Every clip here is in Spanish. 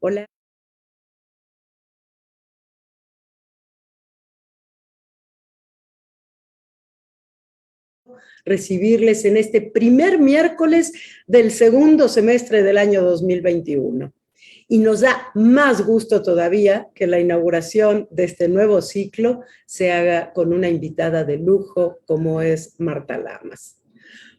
Hola. Recibirles en este primer miércoles del segundo semestre del año 2021. Y nos da más gusto todavía que la inauguración de este nuevo ciclo se haga con una invitada de lujo como es Marta Lamas.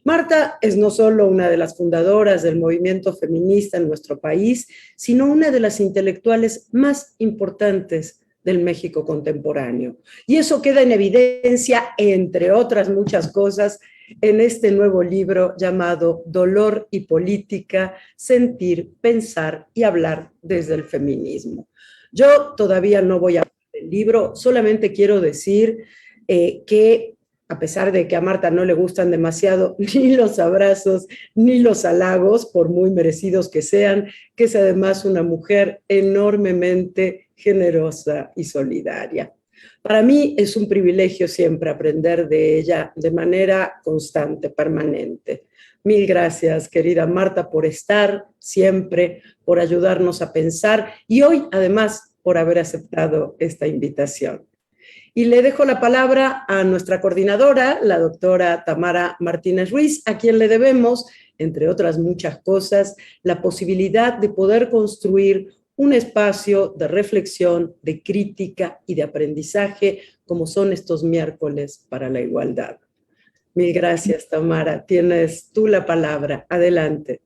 Marta es no solo una de las fundadoras del movimiento feminista en nuestro país, sino una de las intelectuales más importantes del México contemporáneo. Y eso queda en evidencia, entre otras muchas cosas, en este nuevo libro llamado Dolor y Política, Sentir, Pensar y Hablar desde el Feminismo. Yo todavía no voy a hablar del libro, solamente quiero decir que a pesar de que a Marta no le gustan demasiado ni los abrazos ni los halagos, por muy merecidos que sean, que es además una mujer enormemente generosa y solidaria. Para mí es un privilegio siempre aprender de ella de manera constante, permanente. Mil gracias, querida Marta, por estar siempre, por ayudarnos a pensar y hoy, además, por haber aceptado esta invitación. Y le dejo la palabra a nuestra coordinadora, la doctora Tamara Martínez Ruiz, a quien le debemos, entre otras muchas cosas, la posibilidad de poder construir un espacio de reflexión, de crítica y de aprendizaje, como son estos miércoles para la igualdad. Mil gracias, Tamara. Tienes tú la palabra. Adelante.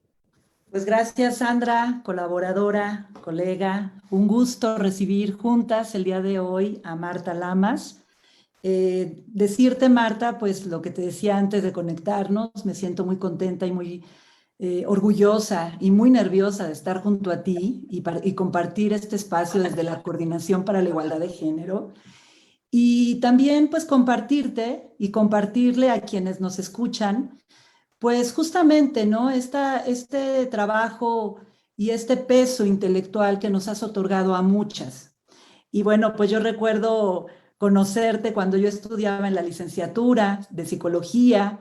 Pues gracias, Sandra, colaboradora, colega. Un gusto recibir juntas el día de hoy a Marta Lamas. Decirte, Marta, pues lo que te decía antes de conectarnos, me siento muy contenta y muy orgullosa y muy nerviosa de estar junto a ti y compartir este espacio desde la Coordinación para la Igualdad de Género. Y también pues compartirte y compartirle a quienes nos escuchan pues justamente, ¿no? Este trabajo y este peso intelectual que nos has otorgado a muchas. Y bueno, pues yo recuerdo conocerte cuando yo estudiaba en la licenciatura de psicología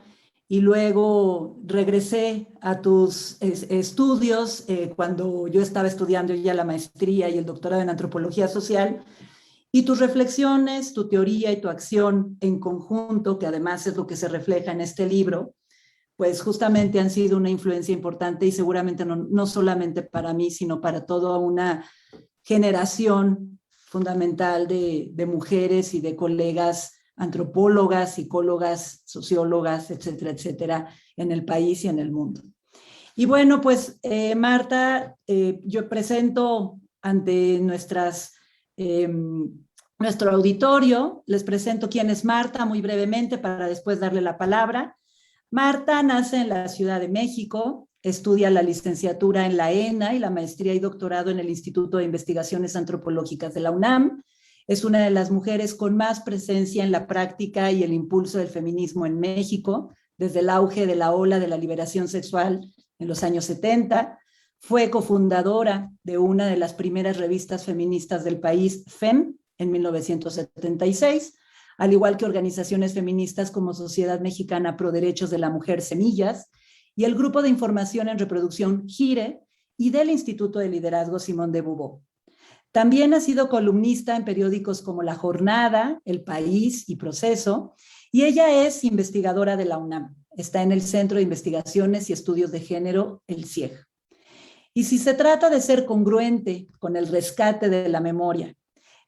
y luego regresé a tus estudios cuando yo estaba estudiando ya la maestría y el doctorado en antropología social. Y tus reflexiones, tu teoría y tu acción en conjunto, que además es lo que se refleja en este libro, pues justamente han sido una influencia importante y seguramente no solamente para mí, sino para toda una generación fundamental de mujeres y de colegas antropólogas, psicólogas, sociólogas, etcétera, etcétera, en el país y en el mundo. Y bueno, pues Marta, yo presento ante nuestro auditorio, les presento quién es Marta muy brevemente para después darle la palabra. Marta nace en la Ciudad de México, estudia la licenciatura en la ENA y la maestría y doctorado en el Instituto de Investigaciones Antropológicas de la UNAM. Es una de las mujeres con más presencia en la práctica y el impulso del feminismo en México, desde el auge de la ola de la liberación sexual en los años 70. Fue cofundadora de una de las primeras revistas feministas del país, FEM, en 1976, al igual que organizaciones feministas como Sociedad Mexicana Pro Derechos de la Mujer Semillas y el Grupo de Información en Reproducción GIRE y del Instituto de Liderazgo Simón de Beauvoir. También ha sido columnista en periódicos como La Jornada, El País y Proceso, y ella es investigadora de la UNAM. Está en el Centro de Investigaciones y Estudios de Género, el CIEG. Y si se trata de ser congruente con el rescate de la memoria,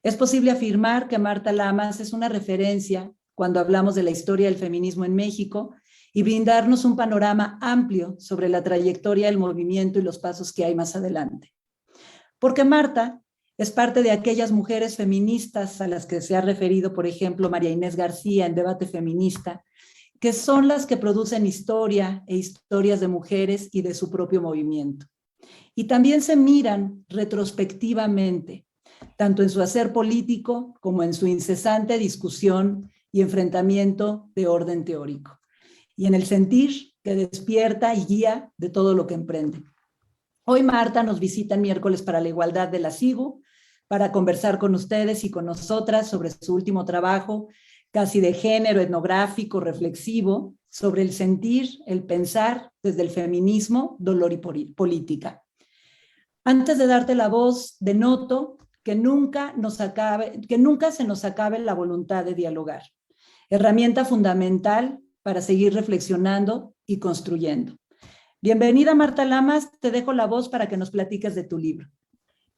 es posible afirmar que Marta Lamas es una referencia cuando hablamos de la historia del feminismo en México y brindarnos un panorama amplio sobre la trayectoria del movimiento y los pasos que hay más adelante. Porque Marta es parte de aquellas mujeres feministas a las que se ha referido, por ejemplo, María Inés García en Debate Feminista, que son las que producen historia e historias de mujeres y de su propio movimiento. Y también se miran retrospectivamente tanto en su hacer político como en su incesante discusión y enfrentamiento de orden teórico, y en el sentir que despierta y guía de todo lo que emprende. Hoy Marta nos visita el miércoles para la igualdad de la SIGU para conversar con ustedes y con nosotras sobre su último trabajo, casi de género etnográfico, reflexivo, sobre el sentir, el pensar desde el feminismo, dolor y política. Antes de darte la voz, denoto que nunca se nos acabe la voluntad de dialogar, herramienta fundamental para seguir reflexionando y construyendo. Bienvenida, Marta Lamas, te dejo la voz para que nos platiques de tu libro.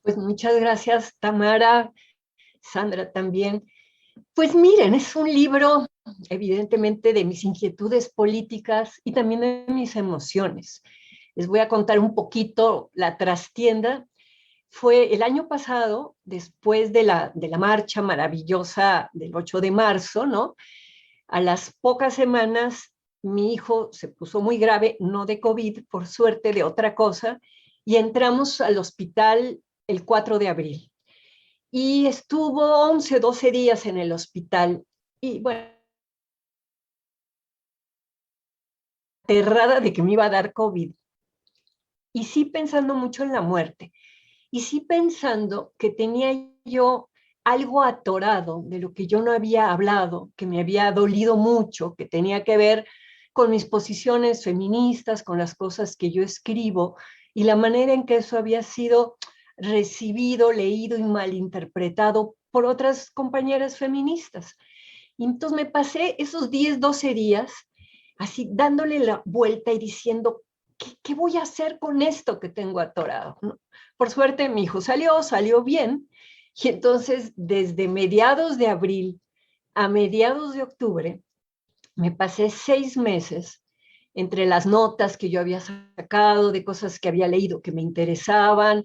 Pues muchas gracias, Tamara, Sandra también. Pues miren, es un libro evidentemente de mis inquietudes políticas y también de mis emociones. Les voy a contar un poquito la trastienda. Fue el año pasado, después de la marcha maravillosa del 8 de marzo, ¿no? A las pocas semanas, mi hijo se puso muy grave, no de COVID, por suerte, de otra cosa, y entramos al hospital el 4 de abril. Y estuvo 11, 12 días en el hospital. Y bueno, aterrada de que me iba a dar COVID. Y sí pensando mucho en la muerte. Y sí pensando que tenía yo algo atorado de lo que yo no había hablado, que me había dolido mucho, que tenía que ver con mis posiciones feministas, con las cosas que yo escribo y la manera en que eso había sido recibido, leído y malinterpretado por otras compañeras feministas. Y entonces me pasé esos 10, 12 días así dándole la vuelta y diciendo, ¿qué voy a hacer con esto que tengo atorado? ¿No? Por suerte mi hijo salió bien, y entonces desde mediados de abril a mediados de octubre me pasé 6 meses entre las notas que yo había sacado de cosas que había leído que me interesaban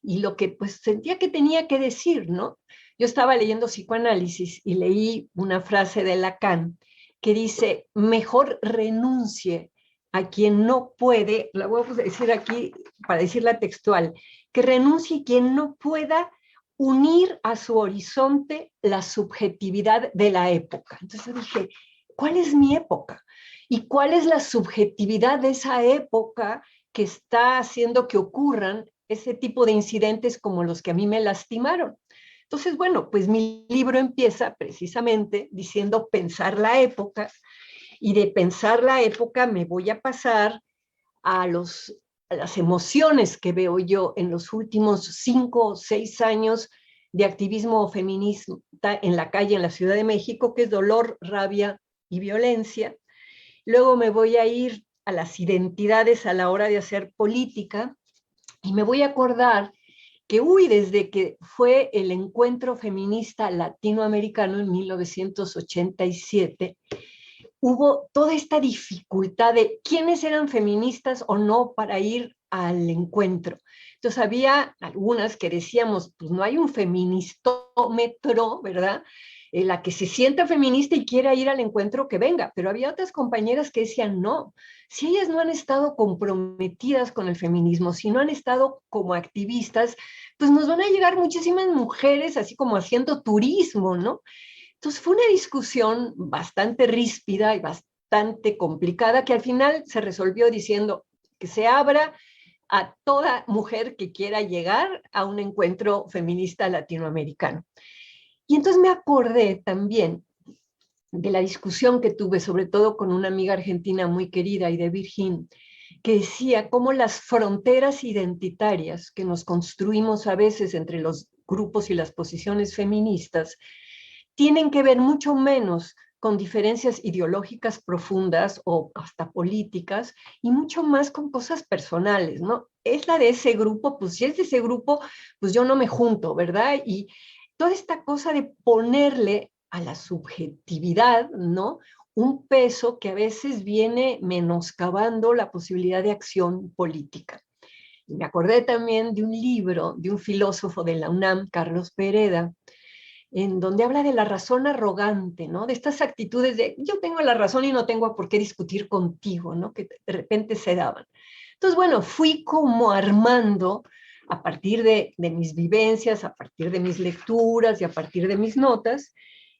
y lo que pues sentía que tenía que decir, ¿no? Yo estaba leyendo psicoanálisis y leí una frase de Lacan que dice, mejor renuncie a quien no puede, la voy a decir aquí para decirla textual, que renuncie quien no pueda unir a su horizonte la subjetividad de la época. Entonces yo dije, ¿cuál es mi época? ¿Y cuál es la subjetividad de esa época que está haciendo que ocurran ese tipo de incidentes como los que a mí me lastimaron? Entonces, bueno, pues mi libro empieza precisamente diciendo pensar la época, y de pensar la época me voy a pasar a las emociones que veo yo en los últimos 5 o 6 años de activismo feminista en la calle en la Ciudad de México, que es dolor, rabia y violencia. Luego me voy a ir a las identidades a la hora de hacer política y me voy a acordar que, desde que fue el encuentro feminista latinoamericano en 1987, hubo toda esta dificultad de quiénes eran feministas o no para ir al encuentro. Entonces había algunas que decíamos, pues no hay un feministómetro, ¿verdad? La que se sienta feminista y quiera ir al encuentro, que venga, pero había otras compañeras que decían, no, si ellas no han estado comprometidas con el feminismo, si no han estado como activistas, pues nos van a llegar muchísimas mujeres así como haciendo turismo, ¿no? Entonces fue una discusión bastante ríspida y bastante complicada que al final se resolvió diciendo que se abra a toda mujer que quiera llegar a un encuentro feminista latinoamericano. Y entonces me acordé también de la discusión que tuve, sobre todo con una amiga argentina muy querida, y de Virgin, que decía cómo las fronteras identitarias que nos construimos a veces entre los grupos y las posiciones feministas tienen que ver mucho menos con diferencias ideológicas profundas o hasta políticas y mucho más con cosas personales, ¿no? Es la de ese grupo, pues si es de ese grupo, pues yo no me junto, ¿verdad? Y toda esta cosa de ponerle a la subjetividad, ¿no? Un peso que a veces viene menoscabando la posibilidad de acción política. Y me acordé también de un libro de un filósofo de la UNAM, Carlos Pereda, en donde habla de la razón arrogante, ¿no? De estas actitudes de yo tengo la razón y no tengo por qué discutir contigo, ¿no? Que de repente se daban. Entonces, bueno, fui como armando a partir de mis vivencias, a partir de mis lecturas y a partir de mis notas,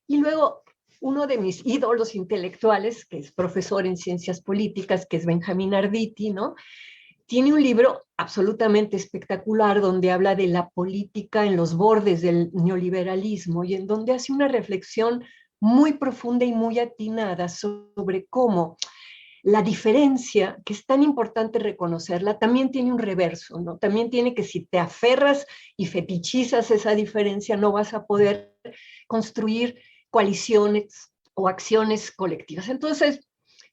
y luego uno de mis ídolos intelectuales, que es profesor en ciencias políticas, que es Benjamín Arditi, ¿no? Tiene un libro absolutamente espectacular donde habla de la política en los bordes del neoliberalismo y en donde hace una reflexión muy profunda y muy atinada sobre cómo la diferencia, que es tan importante reconocerla, también tiene un reverso, ¿no? También tiene que si te aferras y fetichizas esa diferencia, no vas a poder construir coaliciones o acciones colectivas. Entonces,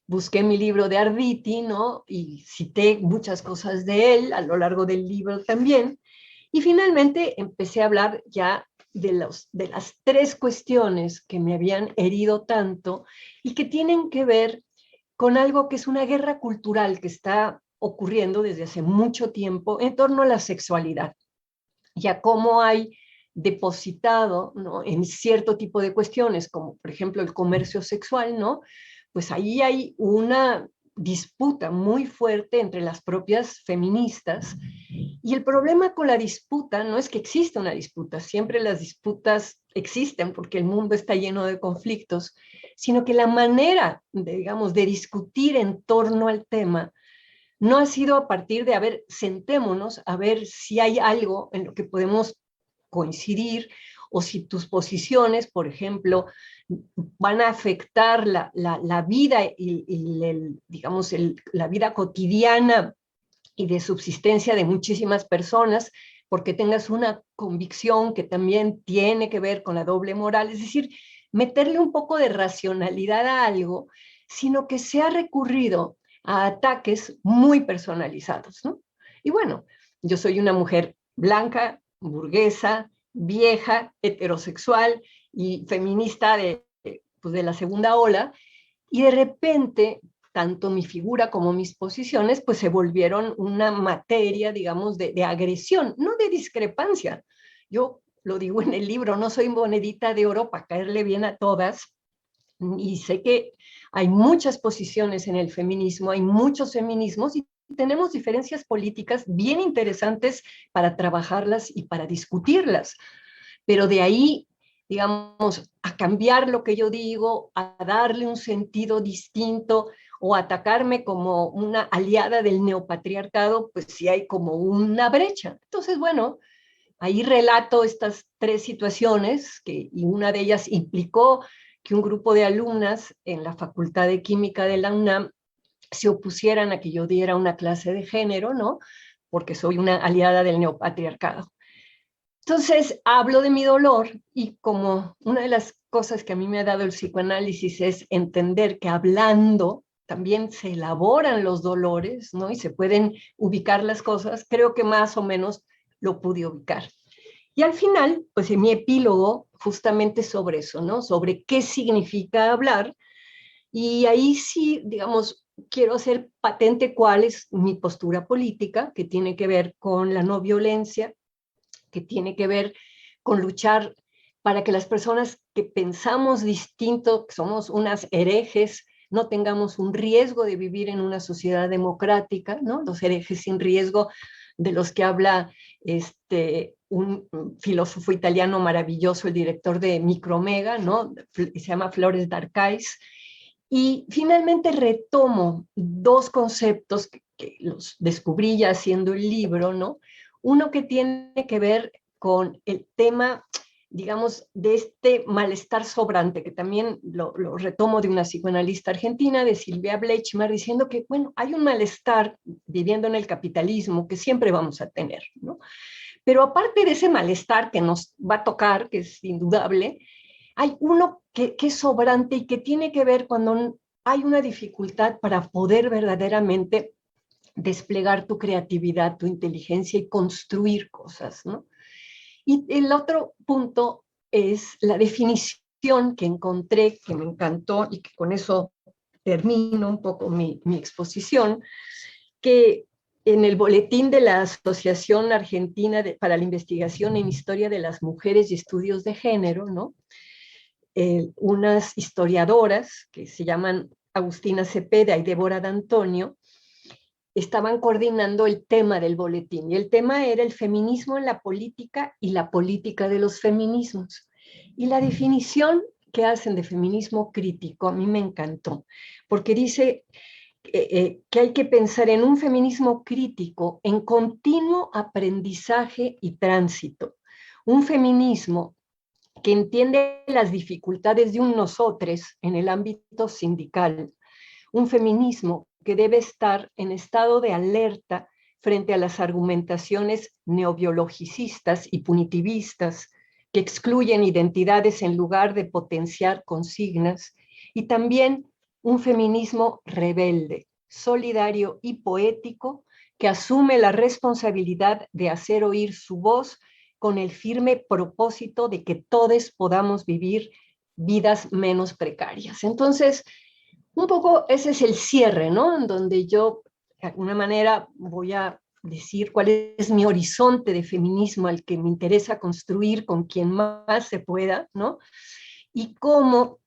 busqué mi libro de Arditi, ¿no? Y cité muchas cosas de él a lo largo del libro también. Y finalmente empecé a hablar ya de las tres cuestiones que me habían herido tanto y que tienen que ver con algo que es una guerra cultural que está ocurriendo desde hace mucho tiempo en torno a la sexualidad y a cómo hay depositado, ¿no?, en cierto tipo de cuestiones, como por ejemplo el comercio sexual, ¿no? Pues ahí hay una disputa muy fuerte entre las propias feministas. Y el problema con la disputa no es que exista una disputa, siempre las disputas existen porque el mundo está lleno de conflictos, sino que la manera, digamos, de discutir en torno al tema no ha sido a partir de, a ver, sentémonos a ver si hay algo en lo que podemos coincidir o si tus posiciones, por ejemplo, van a afectar la vida y digamos, la vida cotidiana y de subsistencia de muchísimas personas, porque tengas una convicción que también tiene que ver con la doble moral, es decir, meterle un poco de racionalidad a algo, sino que se ha recurrido a ataques muy personalizados, ¿no? Y bueno, yo soy una mujer blanca, burguesa, vieja, heterosexual y feminista pues de la segunda ola, y de repente tanto mi figura como mis posiciones pues se volvieron una materia, digamos, de agresión, no de discrepancia. Yo lo digo en el libro, no soy monedita de oro para caerle bien a todas, y sé que hay muchas posiciones en el feminismo, hay muchos feminismos y tenemos diferencias políticas bien interesantes para trabajarlas y para discutirlas, pero de ahí, digamos, a cambiar lo que yo digo, a darle un sentido distinto o atacarme como una aliada del neopatriarcado, pues sí hay como una brecha. Entonces, bueno, ahí relato estas tres situaciones y una de ellas implicó que un grupo de alumnas en la Facultad de Química de la UNAM se opusieran a que yo diera una clase de género, ¿no? Porque soy una aliada del neopatriarcado. Entonces, hablo de mi dolor y como una de las cosas que a mí me ha dado el psicoanálisis es entender que hablando también se elaboran los dolores, ¿no? Y se pueden ubicar las cosas, creo que más o menos lo pude ubicar. Y al final, pues en mi epílogo, justamente sobre eso, ¿no? Sobre qué significa hablar. Y ahí sí, digamos, quiero hacer patente cuál es mi postura política, que tiene que ver con la no violencia, que tiene que ver con luchar para que las personas que pensamos distinto, que somos unas herejes, no tengamos un riesgo de vivir en una sociedad democrática, ¿no? Los herejes sin riesgo de los que habla un filósofo italiano maravilloso, el director de Micromega, ¿no? Se llama Flores D'Arcais. Y finalmente retomo dos conceptos que los descubrí ya haciendo el libro, ¿no? Uno que tiene que ver con el tema, digamos, de este malestar sobrante, que también lo retomo de una psicoanalista argentina, de Silvia Bleichmar, diciendo que, bueno, hay un malestar viviendo en el capitalismo que siempre vamos a tener, ¿no? Pero aparte de ese malestar que nos va a tocar, que es indudable, hay uno que es sobrante y que tiene que ver cuando hay una dificultad para poder verdaderamente desplegar tu creatividad, tu inteligencia y construir cosas, ¿no? Y el otro punto es la definición que encontré, que me encantó y que con eso termino un poco mi exposición, que en el boletín de la Asociación Argentina para la Investigación en Historia de las Mujeres y Estudios de Género, ¿no? Unas historiadoras que se llaman Agustina Cepeda y Débora D'Antonio, estaban coordinando el tema del boletín, y el tema era el feminismo en la política y la política de los feminismos. Y la definición que hacen de feminismo crítico a mí me encantó, porque dice que hay que pensar en un feminismo crítico en continuo aprendizaje y tránsito, un feminismo que entiende las dificultades de un nosotros en el ámbito sindical, un feminismo que debe estar en estado de alerta frente a las argumentaciones neobiologicistas y punitivistas que excluyen identidades en lugar de potenciar consignas, y también un feminismo rebelde, solidario y poético que asume la responsabilidad de hacer oír su voz con el firme propósito de que todos podamos vivir vidas menos precarias. Entonces, un poco ese es el cierre, ¿no? En donde yo, de alguna manera, voy a decir cuál es mi horizonte de feminismo al que me interesa construir con quien más se pueda, ¿no? Y cómo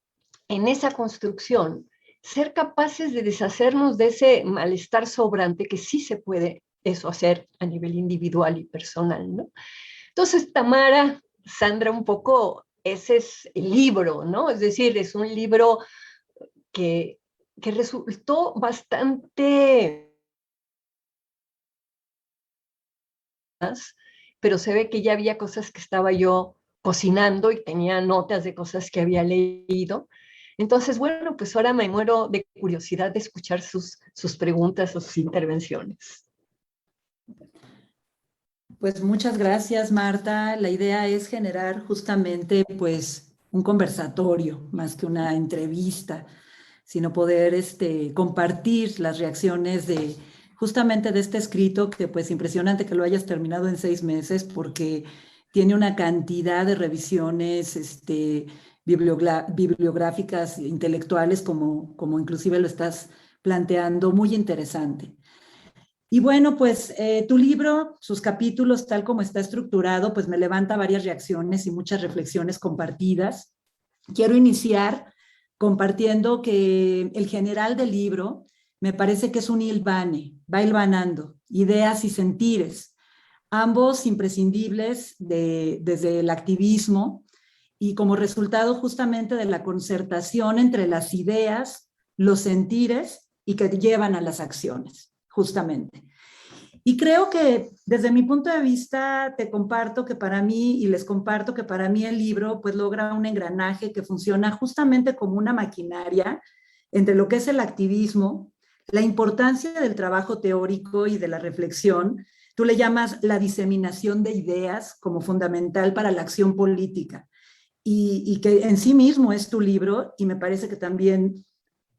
en esa construcción ser capaces de deshacernos de ese malestar sobrante que sí se puede eso hacer a nivel individual y personal, ¿no? Entonces, Tamara, Sandra, un poco ese es el libro, ¿no? Es decir, es un libro que resultó bastante, pero se ve que ya había cosas que estaba yo cocinando y tenía notas de cosas que había leído. Entonces, bueno, pues ahora me muero de curiosidad de escuchar sus preguntas, sus intervenciones. Pues muchas gracias, Marta. La idea es generar justamente pues un conversatorio más que una entrevista, sino poder compartir las reacciones de justamente de este escrito, que pues impresionante que lo hayas terminado en 6 meses porque tiene una cantidad de revisiones bibliográficas, intelectuales, como inclusive lo estás planteando, muy interesante. Y bueno, pues tu libro, sus capítulos, tal como está estructurado, pues me levanta varias reacciones y muchas reflexiones compartidas. Quiero iniciar compartiendo que el general del libro me parece que es un hilvane, va hilvanando ideas y sentires, ambos imprescindibles desde el activismo y como resultado justamente de la concertación entre las ideas, los sentires y que llevan a las acciones, justamente. Y creo que desde mi punto de vista te comparto que para mí, y les comparto que para mí el libro pues logra un engranaje que funciona justamente como una maquinaria entre lo que es el activismo, la importancia del trabajo teórico y de la reflexión. Tú le llamas la diseminación de ideas como fundamental para la acción política y que en sí mismo es tu libro y me parece que también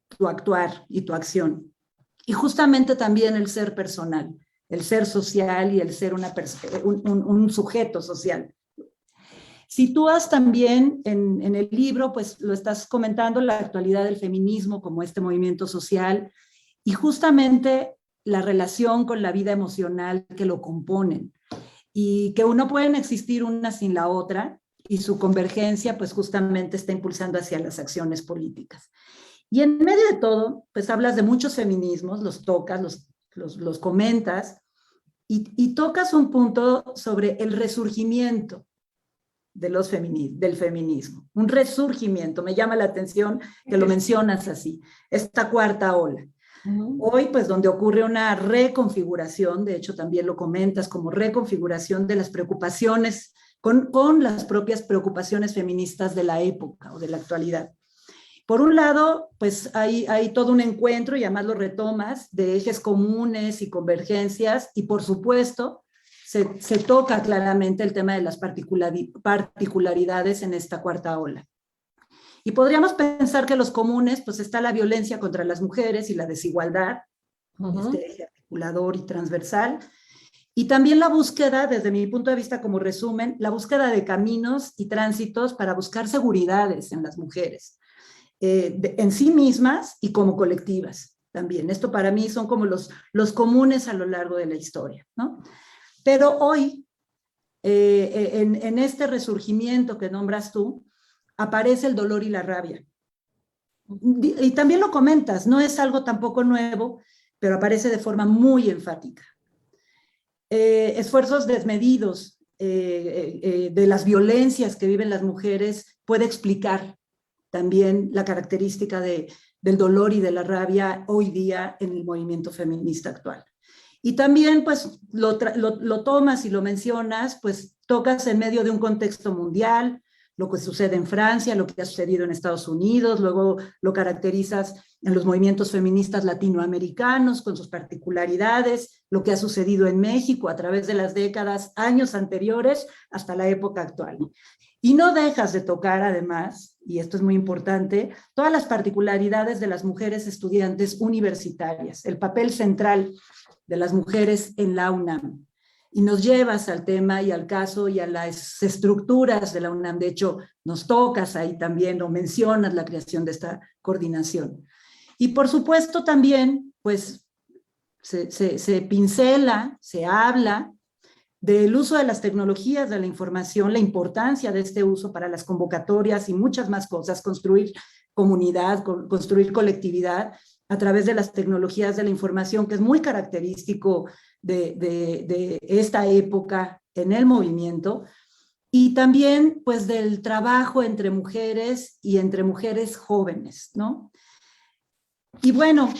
tu actuar y tu acción. Y justamente también el ser personal, el ser social y el ser un sujeto social. Sitúas también en el libro, pues lo estás comentando, la actualidad del feminismo como este movimiento social y justamente la relación con la vida emocional que lo componen y que no pueden existir una sin la otra y su convergencia pues justamente está impulsando hacia las acciones políticas. Y en medio de todo, pues hablas de muchos feminismos, los tocas, los comentas, y tocas un punto sobre el resurgimiento del feminismo. Un resurgimiento, me llama la atención que lo mencionas así, esta cuarta ola. Hoy, pues, donde ocurre una reconfiguración, de hecho también lo comentas como reconfiguración de las preocupaciones, con las propias preocupaciones feministas de la época o de la actualidad. Por un lado, pues hay todo un encuentro, y además lo retomas, de ejes comunes y convergencias, y por supuesto, se toca claramente el tema de las particularidades en esta cuarta ola. Y podríamos pensar que los comunes, pues está la violencia contra las mujeres y la desigualdad, este eje articulador y transversal, y también la búsqueda, desde mi punto de vista como resumen, la búsqueda de caminos y tránsitos para buscar seguridades en las mujeres, en sí mismas y como colectivas también. Esto para mí son como los comunes a lo largo de la historia, ¿no? Pero hoy, en este resurgimiento que nombras tú, aparece el dolor y la rabia. Y también lo comentas, no es algo tampoco nuevo, pero aparece de forma muy enfática. Esfuerzos desmedidos de las violencias que viven las mujeres puede explicar también la característica del dolor y de la rabia hoy día en el movimiento feminista actual. Y también, pues, lo tomas y lo mencionas, pues, tocas en medio de un contexto mundial, lo que sucede en Francia, lo que ha sucedido en Estados Unidos, luego lo caracterizas en los movimientos feministas latinoamericanos con sus particularidades, lo que ha sucedido en México a través de las décadas, años anteriores hasta la época actual. Y no dejas de tocar además, y esto es muy importante, todas las particularidades de las mujeres estudiantes universitarias, el papel central de las mujeres en la UNAM. Y nos llevas al tema y al caso y a las estructuras de la UNAM. De hecho, nos tocas ahí también o mencionas la creación de esta coordinación. Y por supuesto también, pues, se pincela, se habla del uso de las tecnologías de la información, la importancia de este uso para las convocatorias y muchas más cosas, construir comunidad, construir colectividad a través de las tecnologías de la información, que es muy característico de esta época en el movimiento, y también pues del trabajo entre mujeres y entre mujeres jóvenes, ¿no? Y bueno,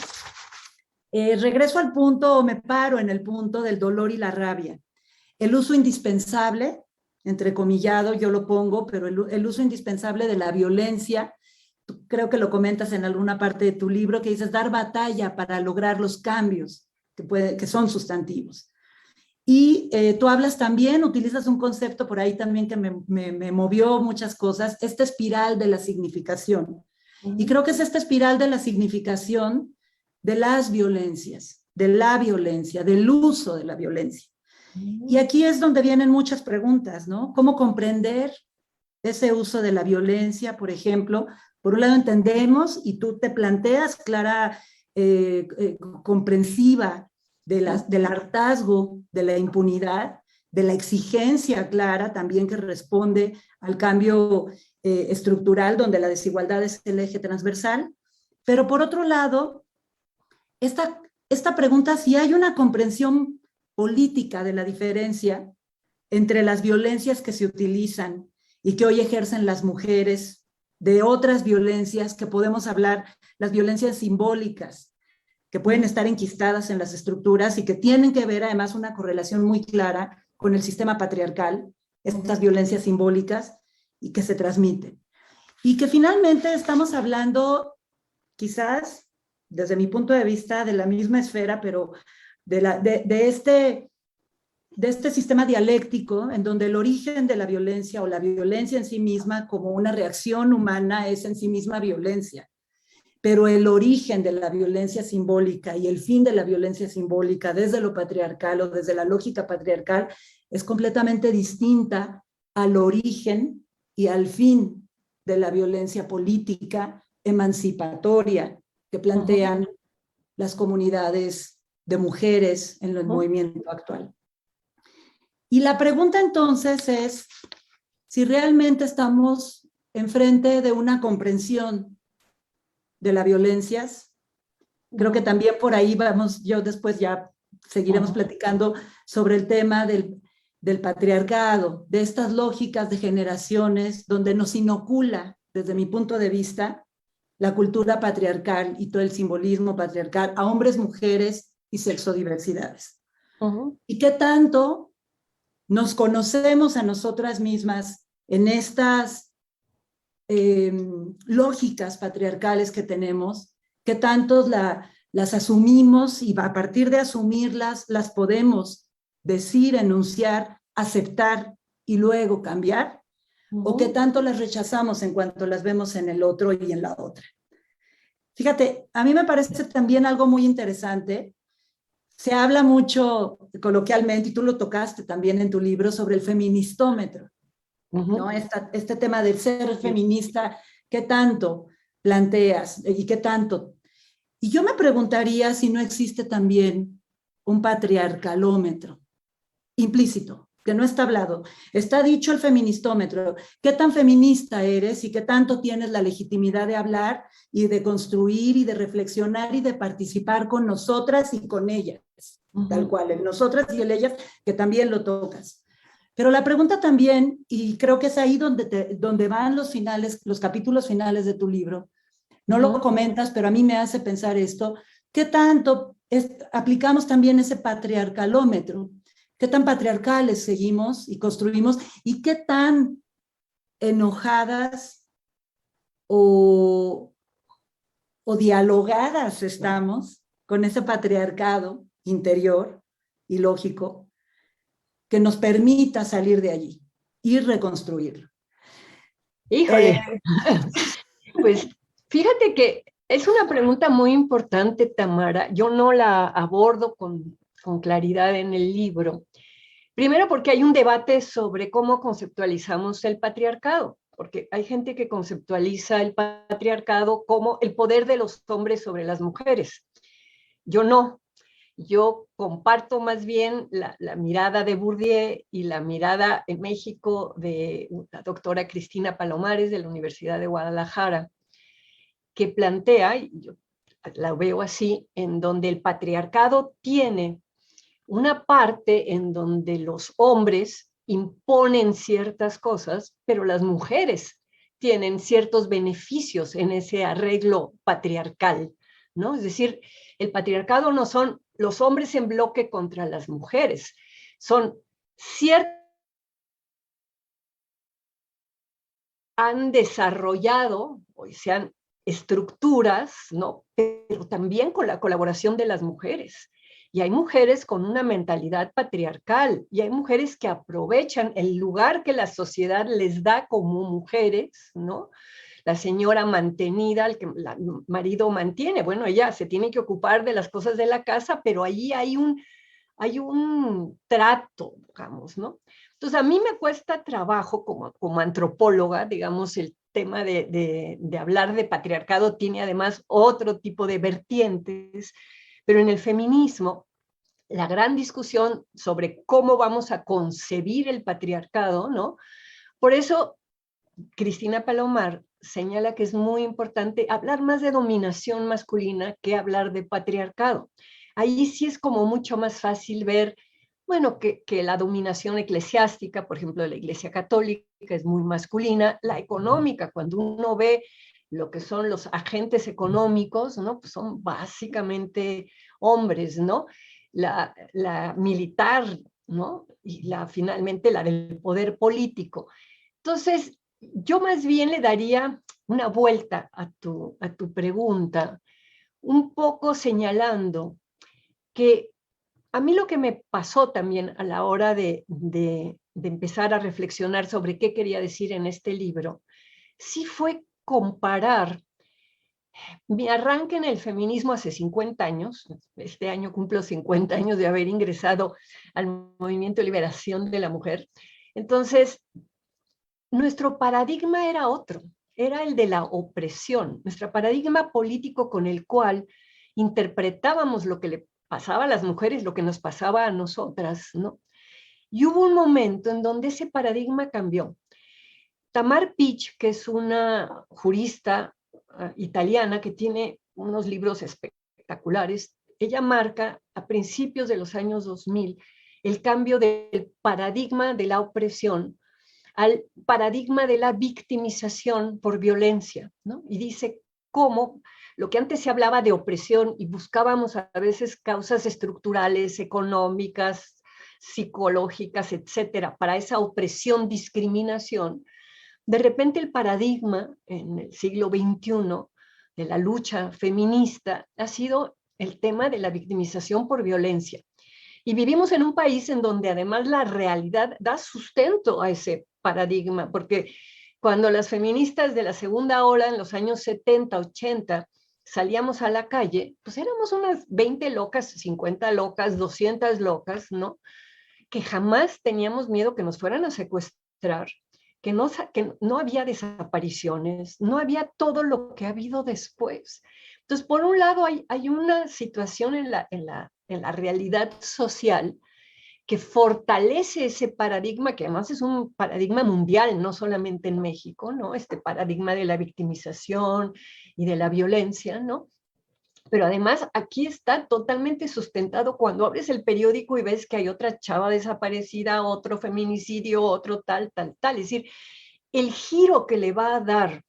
regreso al punto, o me paro en el punto del dolor y la rabia. El uso indispensable, entrecomillado yo lo pongo, pero el uso indispensable de la violencia, creo que lo comentas en alguna parte de tu libro, que dices dar batalla para lograr los cambios que son sustantivos. Y tú hablas también, utilizas un concepto por ahí también que me movió muchas cosas, esta espiral de la significación. Y creo que es esta espiral de la significación de las violencias, de la violencia, del uso de la violencia. Y aquí es donde vienen muchas preguntas, ¿no? ¿Cómo comprender ese uso de la violencia, por ejemplo? Por un lado entendemos, y tú te planteas clara, comprensiva del hartazgo, de la impunidad, de la exigencia clara también que responde al cambio estructural donde la desigualdad es el eje transversal. Pero por otro lado, esta pregunta, si hay una comprensión política de la diferencia entre las violencias que se utilizan y que hoy ejercen las mujeres, de otras violencias que podemos hablar, las violencias simbólicas, que pueden estar enquistadas en las estructuras y que tienen que ver además una correlación muy clara con el sistema patriarcal, estas violencias simbólicas y que se transmiten. Y que finalmente estamos hablando, quizás, desde mi punto de vista, de la misma esfera, pero de este sistema dialéctico en donde el origen de la violencia o la violencia en sí misma como una reacción humana es en sí misma violencia, pero el origen de la violencia simbólica y el fin de la violencia simbólica desde lo patriarcal o desde la lógica patriarcal es completamente distinta al origen y al fin de la violencia política emancipatoria que plantean las comunidades de mujeres en el movimiento actual. Y la pregunta entonces es si realmente estamos enfrente de una comprensión de las violencias. Creo que también por ahí vamos, yo después ya seguiremos platicando sobre el tema del patriarcado, de estas lógicas de generaciones donde nos inocula, desde mi punto de vista, la cultura patriarcal y todo el simbolismo patriarcal a hombres, mujeres y sexodiversidades. Y qué tanto nos conocemos a nosotras mismas en estas lógicas patriarcales que tenemos, qué tanto las asumimos y a partir de asumirlas las podemos decir, enunciar, aceptar y luego cambiar, o qué tanto las rechazamos en cuanto las vemos en el otro y en la otra. Fíjate, a mí me parece también algo muy interesante. Se habla mucho coloquialmente, y tú lo tocaste también en tu libro, sobre el feministómetro, ¿no? Este tema del ser feminista, ¿qué tanto planteas y qué tanto? Y yo me preguntaría si no existe también un patriarcalómetro implícito, que no está hablado. Está dicho el feministómetro. ¿Qué tan feminista eres y qué tanto tienes la legitimidad de hablar y de construir y de reflexionar y de participar con nosotras y con ellas? Tal cual, en nosotras y en ellas, que también lo tocas. Pero la pregunta también, y creo que es ahí donde van los capítulos finales de tu libro, no lo comentas, pero a mí me hace pensar esto, ¿qué tanto aplicamos también ese patriarcalómetro? ¿Qué tan patriarcales seguimos y construimos? ¿Y qué tan enojadas o dialogadas estamos con ese patriarcado interior y lógico que nos permita salir de allí y reconstruirlo. Híjole, pues fíjate que es una pregunta muy importante, Tamara. Yo no la abordo con claridad en el libro. Primero porque hay un debate sobre cómo conceptualizamos el patriarcado, porque hay gente que conceptualiza el patriarcado como el poder de los hombres sobre las mujeres. Yo no. Yo comparto más bien la mirada de Bourdieu y la mirada en México de la doctora Cristina Palomares de la Universidad de Guadalajara, que plantea, y yo la veo así, en donde el patriarcado tiene una parte en donde los hombres imponen ciertas cosas, pero las mujeres tienen ciertos beneficios en ese arreglo patriarcal, ¿no? Es decir, el patriarcado no son los hombres en bloque contra las mujeres, son ciertos han desarrollado, o sean estructuras, ¿no? Pero también con la colaboración de las mujeres. Y hay mujeres con una mentalidad patriarcal, y hay mujeres que aprovechan el lugar que la sociedad les da como mujeres, ¿no? La señora mantenida, el que el marido mantiene, bueno, ella se tiene que ocupar de las cosas de la casa, pero allí hay un trato, digamos, ¿no? Entonces, a mí me cuesta trabajo como antropóloga, digamos, el tema de hablar de patriarcado tiene además otro tipo de vertientes, pero en el feminismo, la gran discusión sobre cómo vamos a concebir el patriarcado, ¿no? Por eso, Cristina Palomar señala que es muy importante hablar más de dominación masculina que hablar de patriarcado. Ahí sí es como mucho más fácil ver, bueno, que la dominación eclesiástica, por ejemplo, de la Iglesia Católica, es muy masculina, la económica, cuando uno ve lo que son los agentes económicos, ¿no? Pues son básicamente hombres, ¿no? La militar, ¿no? Y finalmente la del poder político. Entonces, yo más bien le daría una vuelta a tu pregunta, un poco señalando que a mí lo que me pasó también a la hora de empezar a reflexionar sobre qué quería decir en este libro, sí fue comparar mi arranque en el feminismo hace 50 años, este año cumplo 50 años de haber ingresado al movimiento de liberación de la mujer. Entonces, nuestro paradigma era otro, era el de la opresión, nuestro paradigma político con el cual interpretábamos lo que le pasaba a las mujeres, lo que nos pasaba a nosotras, ¿no? Y hubo un momento en donde ese paradigma cambió. Tamar Pich, que es una jurista italiana que tiene unos libros espectaculares, ella marca a principios de los años 2000 el cambio del paradigma de la opresión al paradigma de la victimización por violencia, ¿no? Y dice cómo lo que antes se hablaba de opresión y buscábamos a veces causas estructurales, económicas, psicológicas, etcétera, para esa opresión, discriminación, de repente el paradigma en el siglo XXI de la lucha feminista ha sido el tema de la victimización por violencia. Y vivimos en un país en donde además la realidad da sustento a ese paradigma, porque cuando las feministas de la segunda ola en los años 70, 80 salíamos a la calle, pues éramos unas 20 locas, 50 locas, 200 locas, ¿no? Que jamás teníamos miedo que nos fueran a secuestrar, que no había desapariciones, no había todo lo que ha habido después. Entonces, por un lado, hay una situación en la realidad social que fortalece ese paradigma, que además es un paradigma mundial, no solamente en México, ¿no? Este paradigma de la victimización y de la violencia, ¿no? Pero además aquí está totalmente sustentado cuando abres el periódico y ves que hay otra chava desaparecida, otro feminicidio, otro tal. Es decir, el giro que le va a dar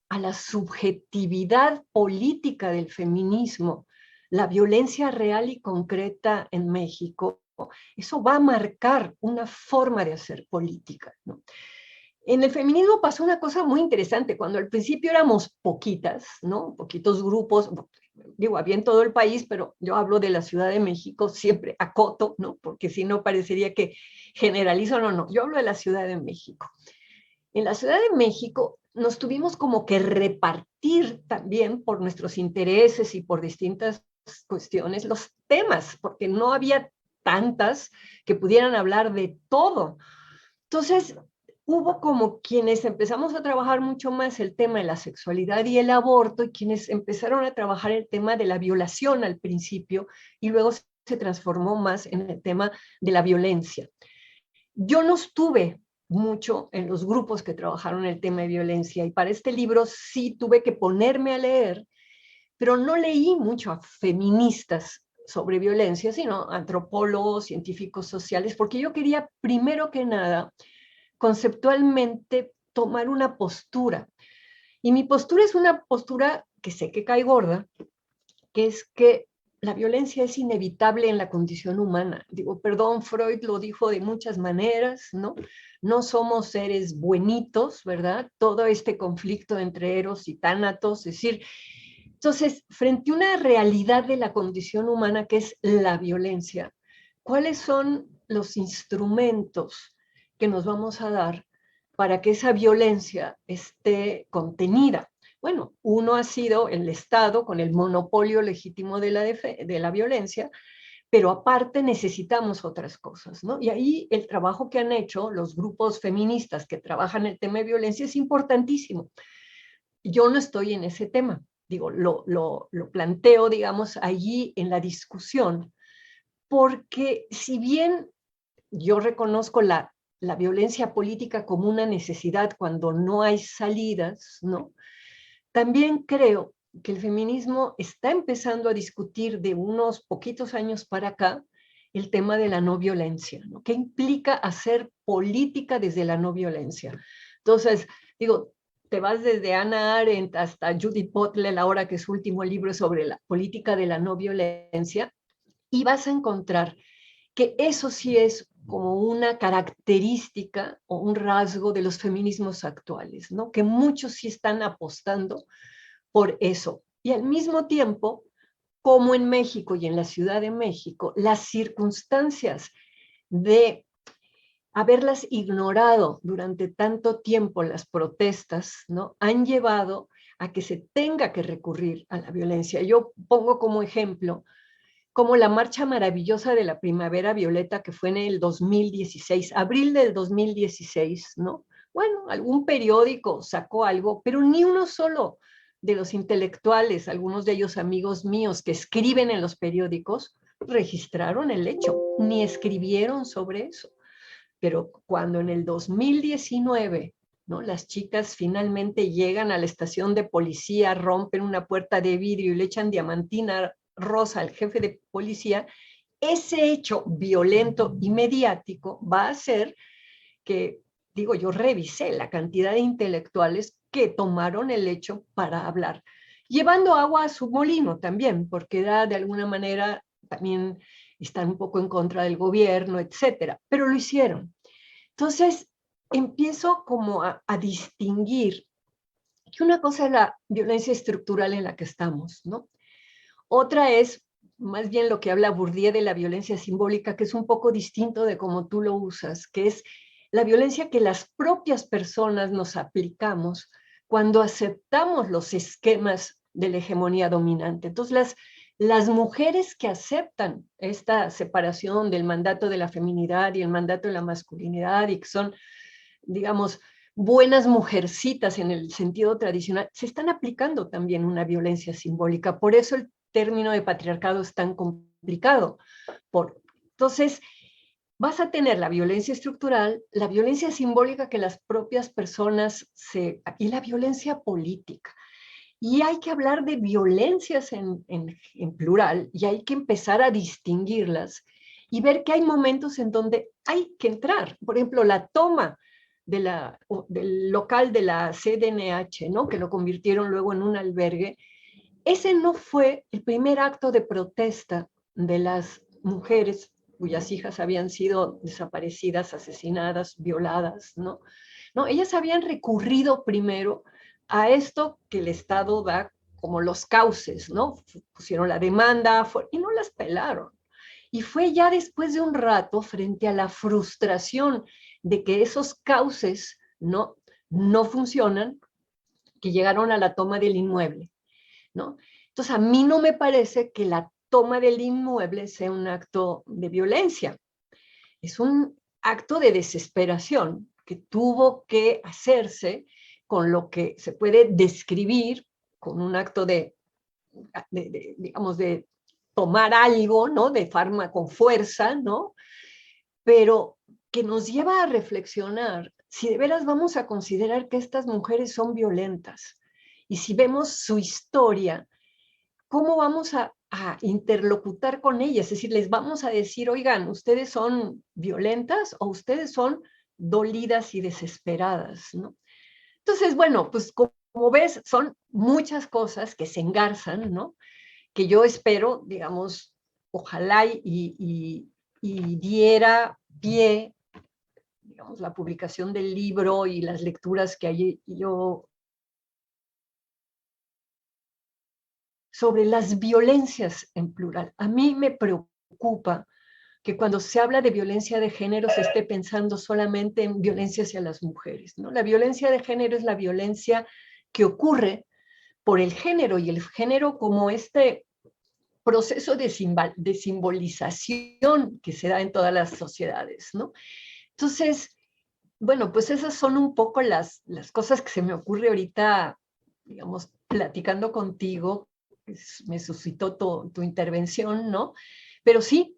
a la subjetividad política del feminismo, la violencia real y concreta en México, eso va a marcar una forma de hacer política, ¿no? En el feminismo pasó una cosa muy interesante. Cuando al principio éramos poquitas, ¿no? Poquitos grupos, digo, había en todo el país, pero yo hablo de la Ciudad de México, siempre acoto, ¿no? Porque si no parecería que generalizo, no, no, yo hablo de la Ciudad de México. En la Ciudad de México nos tuvimos como que repartir también por nuestros intereses y por distintas cuestiones los temas, porque no había tantas que pudieran hablar de todo. Entonces, hubo como quienes empezamos a trabajar mucho más el tema de la sexualidad y el aborto, y quienes empezaron a trabajar el tema de la violación al principio, y luego se transformó más en el tema de la violencia. Yo no estuve mucho en los grupos que trabajaron el tema de violencia, y para este libro sí tuve que ponerme a leer, pero no leí mucho a feministas sobre violencia, sino antropólogos, científicos sociales, porque yo quería, primero que nada, conceptualmente tomar una postura. Y mi postura es una postura que sé que cae gorda, que es que la violencia es inevitable en la condición humana. Digo, perdón, Freud lo dijo de muchas maneras, ¿no? No somos seres buenitos, ¿verdad? Todo este conflicto entre eros y tánatos, es decir, entonces, frente a una realidad de la condición humana que es la violencia, ¿cuáles son los instrumentos que nos vamos a dar para que esa violencia esté contenida? Bueno, uno ha sido el Estado con el monopolio legítimo de la violencia, pero aparte necesitamos otras cosas, ¿no? Y ahí el trabajo que han hecho los grupos feministas que trabajan el tema de violencia es importantísimo. Yo no estoy en ese tema, digo, lo planteo, digamos, allí en la discusión, porque si bien yo reconozco la violencia política como una necesidad cuando no hay salidas, ¿no? También creo que el feminismo está empezando a discutir de unos poquitos años para acá el tema de la no violencia, ¿no? ¿Qué implica hacer política desde la no violencia? Entonces, digo, te vas desde Hannah Arendt hasta Judith Butler, ahora que su último libro es sobre la política de la no violencia, y vas a encontrar que eso sí es como una característica o un rasgo de los feminismos actuales, ¿no? Que muchos sí están apostando por eso. Y al mismo tiempo, como en México y en la Ciudad de México, las circunstancias de haberlas ignorado durante tanto tiempo, las protestas, ¿no? Han llevado a que se tenga que recurrir a la violencia. Yo pongo como ejemplo como la marcha maravillosa de la Primavera Violeta que fue en el 2016, abril del 2016, ¿no? Bueno, algún periódico sacó algo, pero ni uno solo de los intelectuales, algunos de ellos amigos míos que escriben en los periódicos, registraron el hecho, ni escribieron sobre eso. Pero cuando en el 2019, ¿no? Las chicas finalmente llegan a la estación de policía, rompen una puerta de vidrio y le echan diamantina rosa al jefe de policía, ese hecho violento y mediático va a hacer que, digo, yo revisé la cantidad de intelectuales que tomaron el hecho para hablar, llevando agua a su molino también, porque da de alguna manera también están un poco en contra del gobierno, etcétera, pero lo hicieron. Entonces, empiezo como a distinguir que una cosa es la violencia estructural en la que estamos, ¿no? Otra es más bien lo que habla Bourdieu de la violencia simbólica, que es un poco distinto de cómo tú lo usas, que es la violencia que las propias personas nos aplicamos cuando aceptamos los esquemas de la hegemonía dominante. Entonces, las mujeres que aceptan esta separación del mandato de la feminidad y el mandato de la masculinidad y que son, digamos, buenas mujercitas en el sentido tradicional, se están aplicando también una violencia simbólica. Por eso el término de patriarcado es tan complicado. Entonces, vas a tener la violencia estructural, la violencia simbólica que las propias personas y la violencia política. Y hay que hablar de violencias en plural y hay que empezar a distinguirlas y ver que hay momentos en donde hay que entrar. Por ejemplo, la toma del local de la CDNH, ¿no? Que lo convirtieron luego en un albergue. Ese no fue el primer acto de protesta de las mujeres cuyas hijas habían sido desaparecidas, asesinadas, violadas, ¿no? ¿no? Ellas habían recurrido primero a esto que el Estado da como los cauces, ¿no? Pusieron la demanda y no las pelaron. Y fue ya después de un rato, frente a la frustración de que esos cauces no funcionan, que llegaron a la toma del inmueble, ¿no? Entonces, a mí no me parece que la toma del inmueble sea un acto de violencia. Es un acto de desesperación que tuvo que hacerse con lo que se puede describir con un acto digamos, de tomar algo, ¿no? De fármaco con fuerza, ¿no? Pero que nos lleva a reflexionar si de veras vamos a considerar que estas mujeres son violentas y si vemos su historia, ¿cómo vamos a interlocutar con ellas? Es decir, les vamos a decir, oigan, ¿ustedes son violentas o ustedes son dolidas y desesperadas, ¿no? Entonces, bueno, pues como ves, son muchas cosas que se engarzan, ¿no? Que yo espero, digamos, ojalá y diera pie, digamos, la publicación del libro y las lecturas que yo sobre las violencias en plural. A mí me preocupa que cuando se habla de violencia de género se esté pensando solamente en violencia hacia las mujeres, ¿no? La violencia de género es la violencia que ocurre por el género, y el género como este proceso de simbolización que se da en todas las sociedades, ¿no? Entonces, bueno, pues esas son un poco las cosas que se me ocurre ahorita, digamos, platicando contigo, me suscitó tu intervención, ¿no? Pero sí,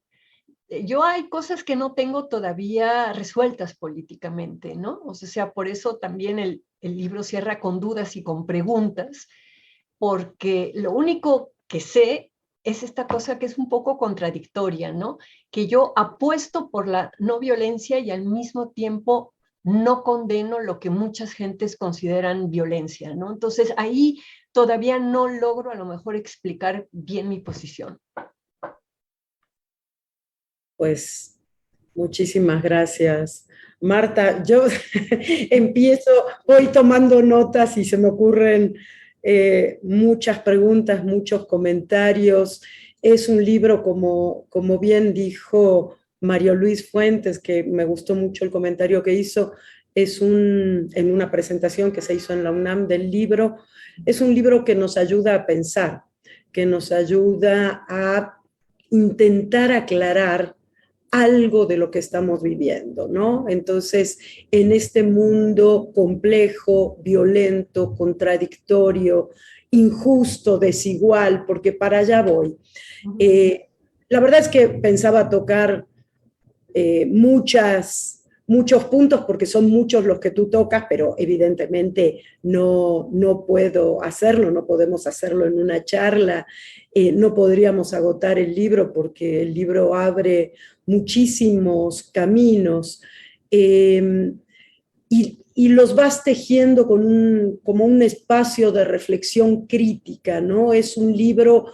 yo hay cosas que no tengo todavía resueltas políticamente, ¿no? O sea, por eso también el libro cierra con dudas y con preguntas, porque lo único que sé es esta cosa que es un poco contradictoria, ¿no? Que yo apuesto por la no violencia y al mismo tiempo no condeno lo que muchas gentes consideran violencia, ¿no? Entonces ahí todavía no logro a lo mejor explicar bien mi posición. Pues muchísimas gracias, Marta. Yo voy tomando notas y se me ocurren muchas preguntas, muchos comentarios. Es un libro, como bien dijo Mario Luis Fuentes, que me gustó mucho el comentario que hizo, en una presentación que se hizo en la UNAM del libro, es un libro que nos ayuda a pensar, que nos ayuda a intentar aclarar algo de lo que estamos viviendo, ¿no? Entonces, en este mundo complejo, violento, contradictorio, injusto, desigual, porque para allá voy. La verdad es que pensaba tocar muchos puntos, porque son muchos los que tú tocas, pero evidentemente no puedo hacerlo, no podemos hacerlo en una charla, no podríamos agotar el libro porque el libro abre muchísimos caminos y los vas tejiendo como un espacio de reflexión crítica, ¿no? Es un libro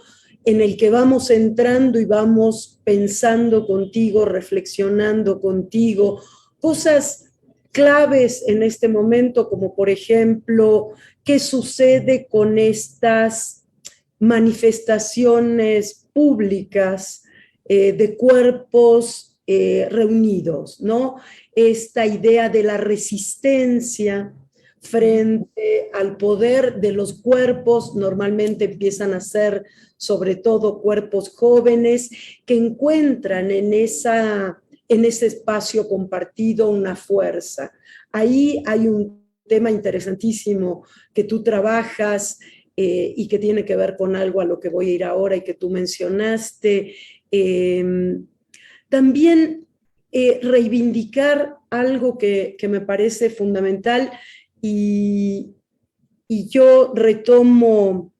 en el que vamos entrando y vamos pensando contigo, reflexionando contigo, cosas claves en este momento, como por ejemplo, ¿qué sucede con estas manifestaciones públicas de cuerpos reunidos, ¿no? Esta idea de la resistencia frente al poder de los cuerpos, normalmente empiezan a ser sobre todo cuerpos jóvenes que encuentran en ese espacio compartido una fuerza. Ahí hay un tema interesantísimo que tú trabajas y que tiene que ver con algo a lo que voy a ir ahora y que tú mencionaste. También reivindicar algo que me parece fundamental y yo retomo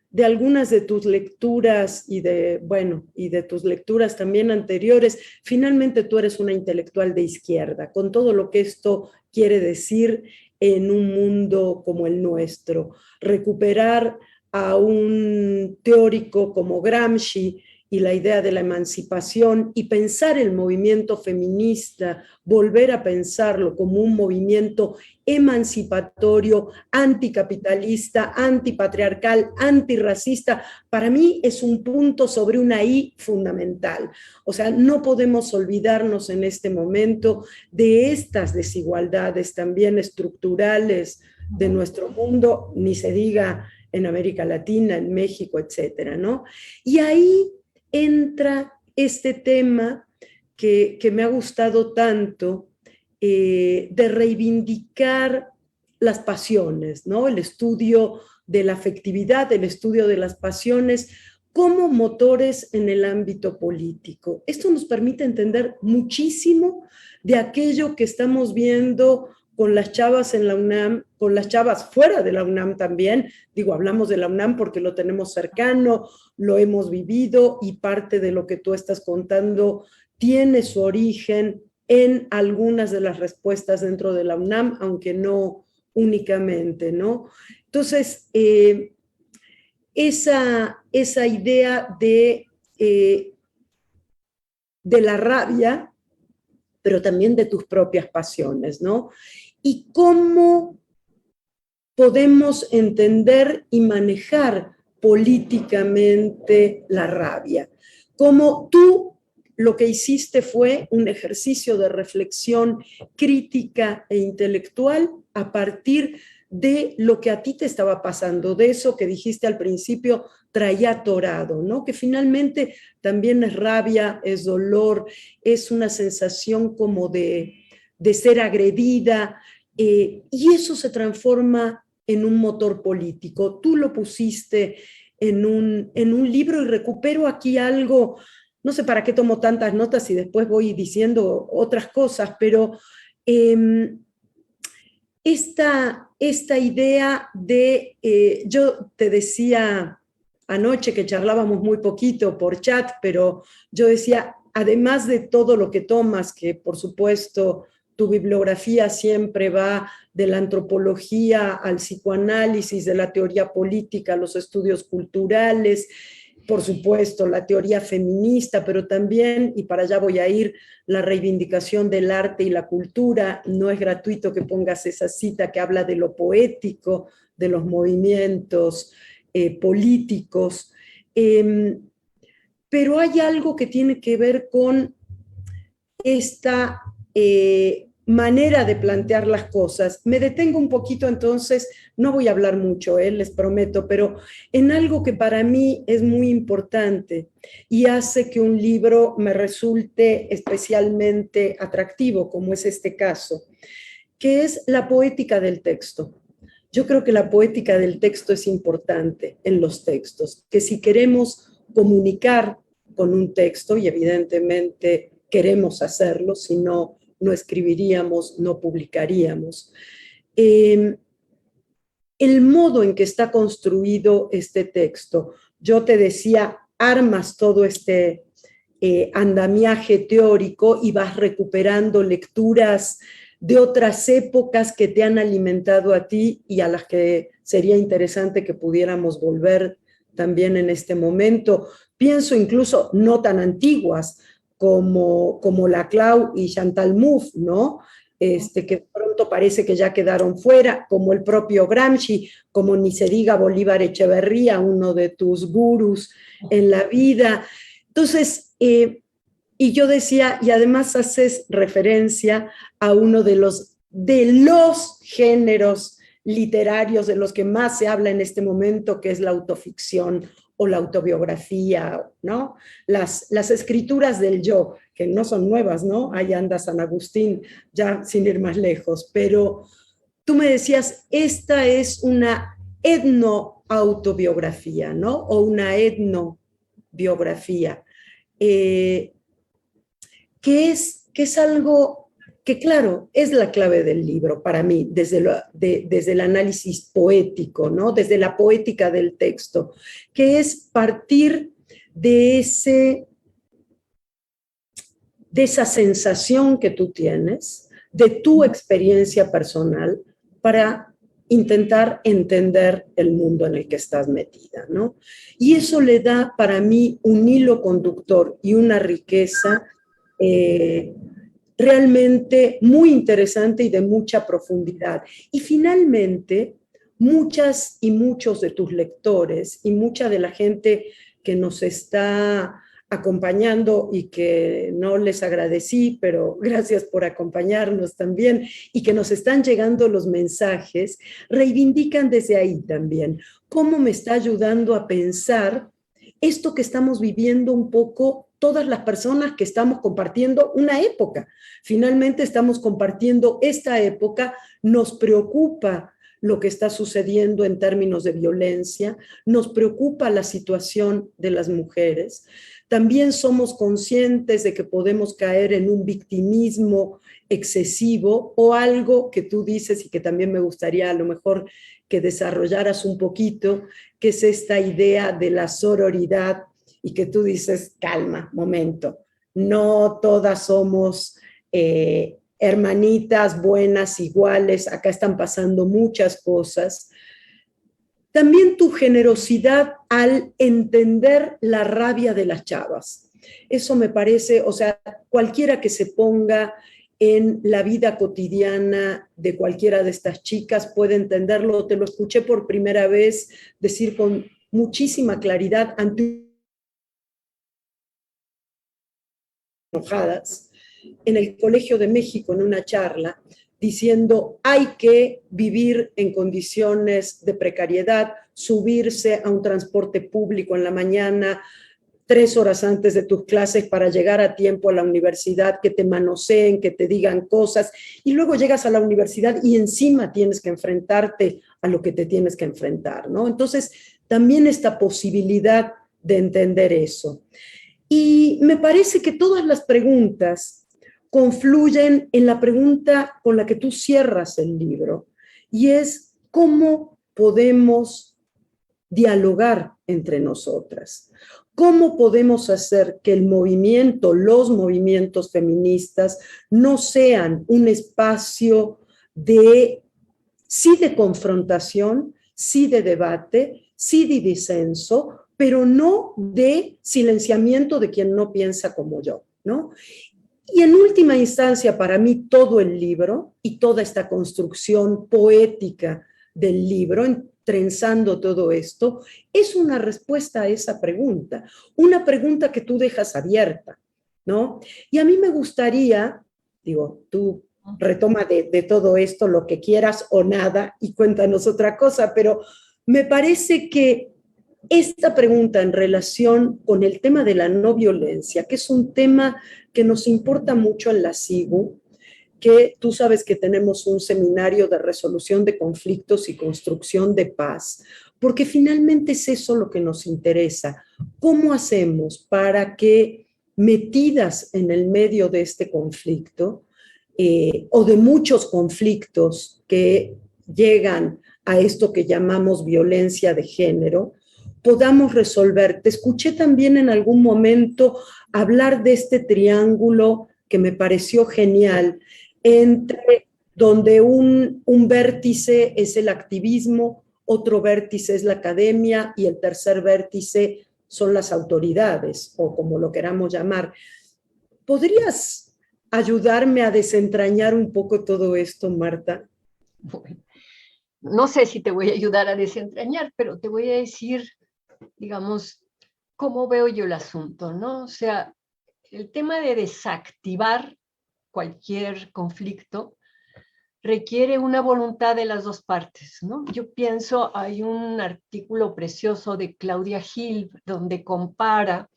de algunas de tus lecturas y de tus lecturas también anteriores. Finalmente tú eres una intelectual de izquierda, con todo lo que esto quiere decir en un mundo como el nuestro. Recuperar a un teórico como Gramsci y la idea de la emancipación y pensar el movimiento feminista, volver a pensarlo como un movimiento emancipatorio, anticapitalista, antipatriarcal, antirracista, para mí es un punto sobre una I fundamental. O sea, no podemos olvidarnos en este momento de estas desigualdades también estructurales de nuestro mundo, ni se diga en América Latina, en México, etcétera, ¿no? Y ahí entra este tema que me ha gustado tanto, de reivindicar las pasiones, ¿no? El estudio de la afectividad, el estudio de las pasiones como motores en el ámbito político. Esto nos permite entender muchísimo de aquello que estamos viendo con las chavas en la UNAM, con las chavas fuera de la UNAM también. Digo, hablamos de la UNAM porque lo tenemos cercano, lo hemos vivido y parte de lo que tú estás contando tiene su origen en algunas de las respuestas dentro de la UNAM, aunque no únicamente, ¿no? Entonces, esa idea de la rabia, pero también de tus propias pasiones, ¿no? Y cómo podemos entender y manejar políticamente la rabia. Cómo tú lo que hiciste fue un ejercicio de reflexión crítica e intelectual a partir de lo que a ti te estaba pasando, de eso que dijiste al principio, traía atorado, ¿no? Que finalmente también es rabia, es dolor, es una sensación como de ser agredida, y eso se transforma en un motor político. Tú lo pusiste en un libro y recupero aquí algo, no sé para qué tomo tantas notas y después voy diciendo otras cosas, pero esta idea de, yo te decía anoche que charlábamos muy poquito por chat, pero yo decía, además de todo lo que tomas, que por supuesto tu bibliografía siempre va de la antropología al psicoanálisis, de la teoría política, los estudios culturales, por supuesto, la teoría feminista, pero también, y para allá voy a ir, la reivindicación del arte y la cultura. No es gratuito que pongas esa cita que habla de lo poético, de los movimientos políticos. Pero hay algo que tiene que ver con esta manera de plantear las cosas. Me detengo un poquito, entonces, no voy a hablar mucho, les prometo, pero en algo que para mí es muy importante y hace que un libro me resulte especialmente atractivo, como es este caso, que es la poética del texto. Yo creo que la poética del texto es importante en los textos, que si queremos comunicar con un texto, y evidentemente queremos hacerlo, si no, no escribiríamos, no publicaríamos. El modo en que está construido este texto, yo te decía, armas todo este andamiaje teórico y vas recuperando lecturas de otras épocas que te han alimentado a ti y a las que sería interesante que pudiéramos volver también en este momento. Pienso incluso no tan antiguas, como Laclau y Chantal Mouffe, ¿no? Que pronto parece que ya quedaron fuera, como el propio Gramsci, como ni se diga Bolívar Echeverría, uno de tus gurús en la vida. Entonces, y yo decía, y además haces referencia a uno de los géneros literarios de los que más se habla en este momento, que es la autoficción o la autobiografía, ¿no? Las escrituras del yo, que no son nuevas, ¿no? Ahí anda San Agustín, ya sin ir más lejos, pero tú me decías, esta es una etnoautobiografía, ¿no? O una etnobiografía, que es algo que, claro, es la clave del libro para mí, desde el análisis poético, ¿no? Desde la poética del texto, que es partir de esa sensación que tú tienes, de tu experiencia personal, para intentar entender el mundo en el que estás metida, ¿no? Y eso le da para mí un hilo conductor y una riqueza realmente muy interesante y de mucha profundidad. Y finalmente, muchas y muchos de tus lectores y mucha de la gente que nos está acompañando y que no les agradecí, pero gracias por acompañarnos también, y que nos están llegando los mensajes, reivindican desde ahí también cómo me está ayudando a pensar esto que estamos viviendo un poco todas las personas que estamos compartiendo una época. Finalmente estamos compartiendo esta época, nos preocupa lo que está sucediendo en términos de violencia, nos preocupa la situación de las mujeres. También somos conscientes de que podemos caer en un victimismo excesivo o algo que tú dices y que también me gustaría a lo mejor que desarrollaras un poquito, que es esta idea de la sororidad y que tú dices, calma, momento, no todas somos hermanitas buenas, iguales, acá están pasando muchas cosas. También tu generosidad al entender la rabia de las chavas. Eso me parece, o sea, cualquiera que se ponga en la vida cotidiana de cualquiera de estas chicas puede entenderlo. Te lo escuché por primera vez decir con muchísima claridad ante enojadas en el Colegio de México en una charla diciendo hay que vivir en condiciones de precariedad, subirse a un transporte público en la mañana 3 horas antes de tus clases para llegar a tiempo a la universidad, que te manoseen, que te digan cosas, y luego llegas a la universidad y encima tienes que enfrentarte a lo que te tienes que enfrentar, ¿no? Entonces, también esta posibilidad de entender eso. Y me parece que todas las preguntas confluyen en la pregunta con la que tú cierras el libro, y es cómo podemos dialogar entre nosotras. ¿Cómo podemos hacer que el movimiento, los movimientos feministas, no sean un espacio de, sí de confrontación, sí de debate, sí de disenso, pero no de silenciamiento de quien no piensa como yo, ¿no? Y en última instancia, para mí, todo el libro y toda esta construcción poética del libro, trenzando todo esto, es una respuesta a esa pregunta, una pregunta que tú dejas abierta, ¿no? Y a mí me gustaría, digo, tú retoma de todo esto lo que quieras o nada y cuéntanos otra cosa, pero me parece que esta pregunta en relación con el tema de la no violencia, que es un tema que nos importa mucho en la SIGU, que tú sabes que tenemos un seminario de resolución de conflictos y construcción de paz, porque finalmente es eso lo que nos interesa. ¿Cómo hacemos para que metidas en el medio de este conflicto o de muchos conflictos que llegan a esto que llamamos violencia de género, podamos resolver? Te escuché también en algún momento hablar de este triángulo que me pareció genial, entre donde un vértice es el activismo, otro vértice es la academia y el tercer vértice son las autoridades, o como lo queramos llamar. ¿Podrías ayudarme a desentrañar un poco todo esto, Marta? Bueno, no sé si te voy a ayudar a desentrañar, pero te voy a decir, digamos, cómo veo yo el asunto, ¿no? O sea, el tema de desactivar cualquier conflicto requiere una voluntad de las dos partes, ¿no? Yo pienso, hay un artículo precioso de Claudia Gil donde compara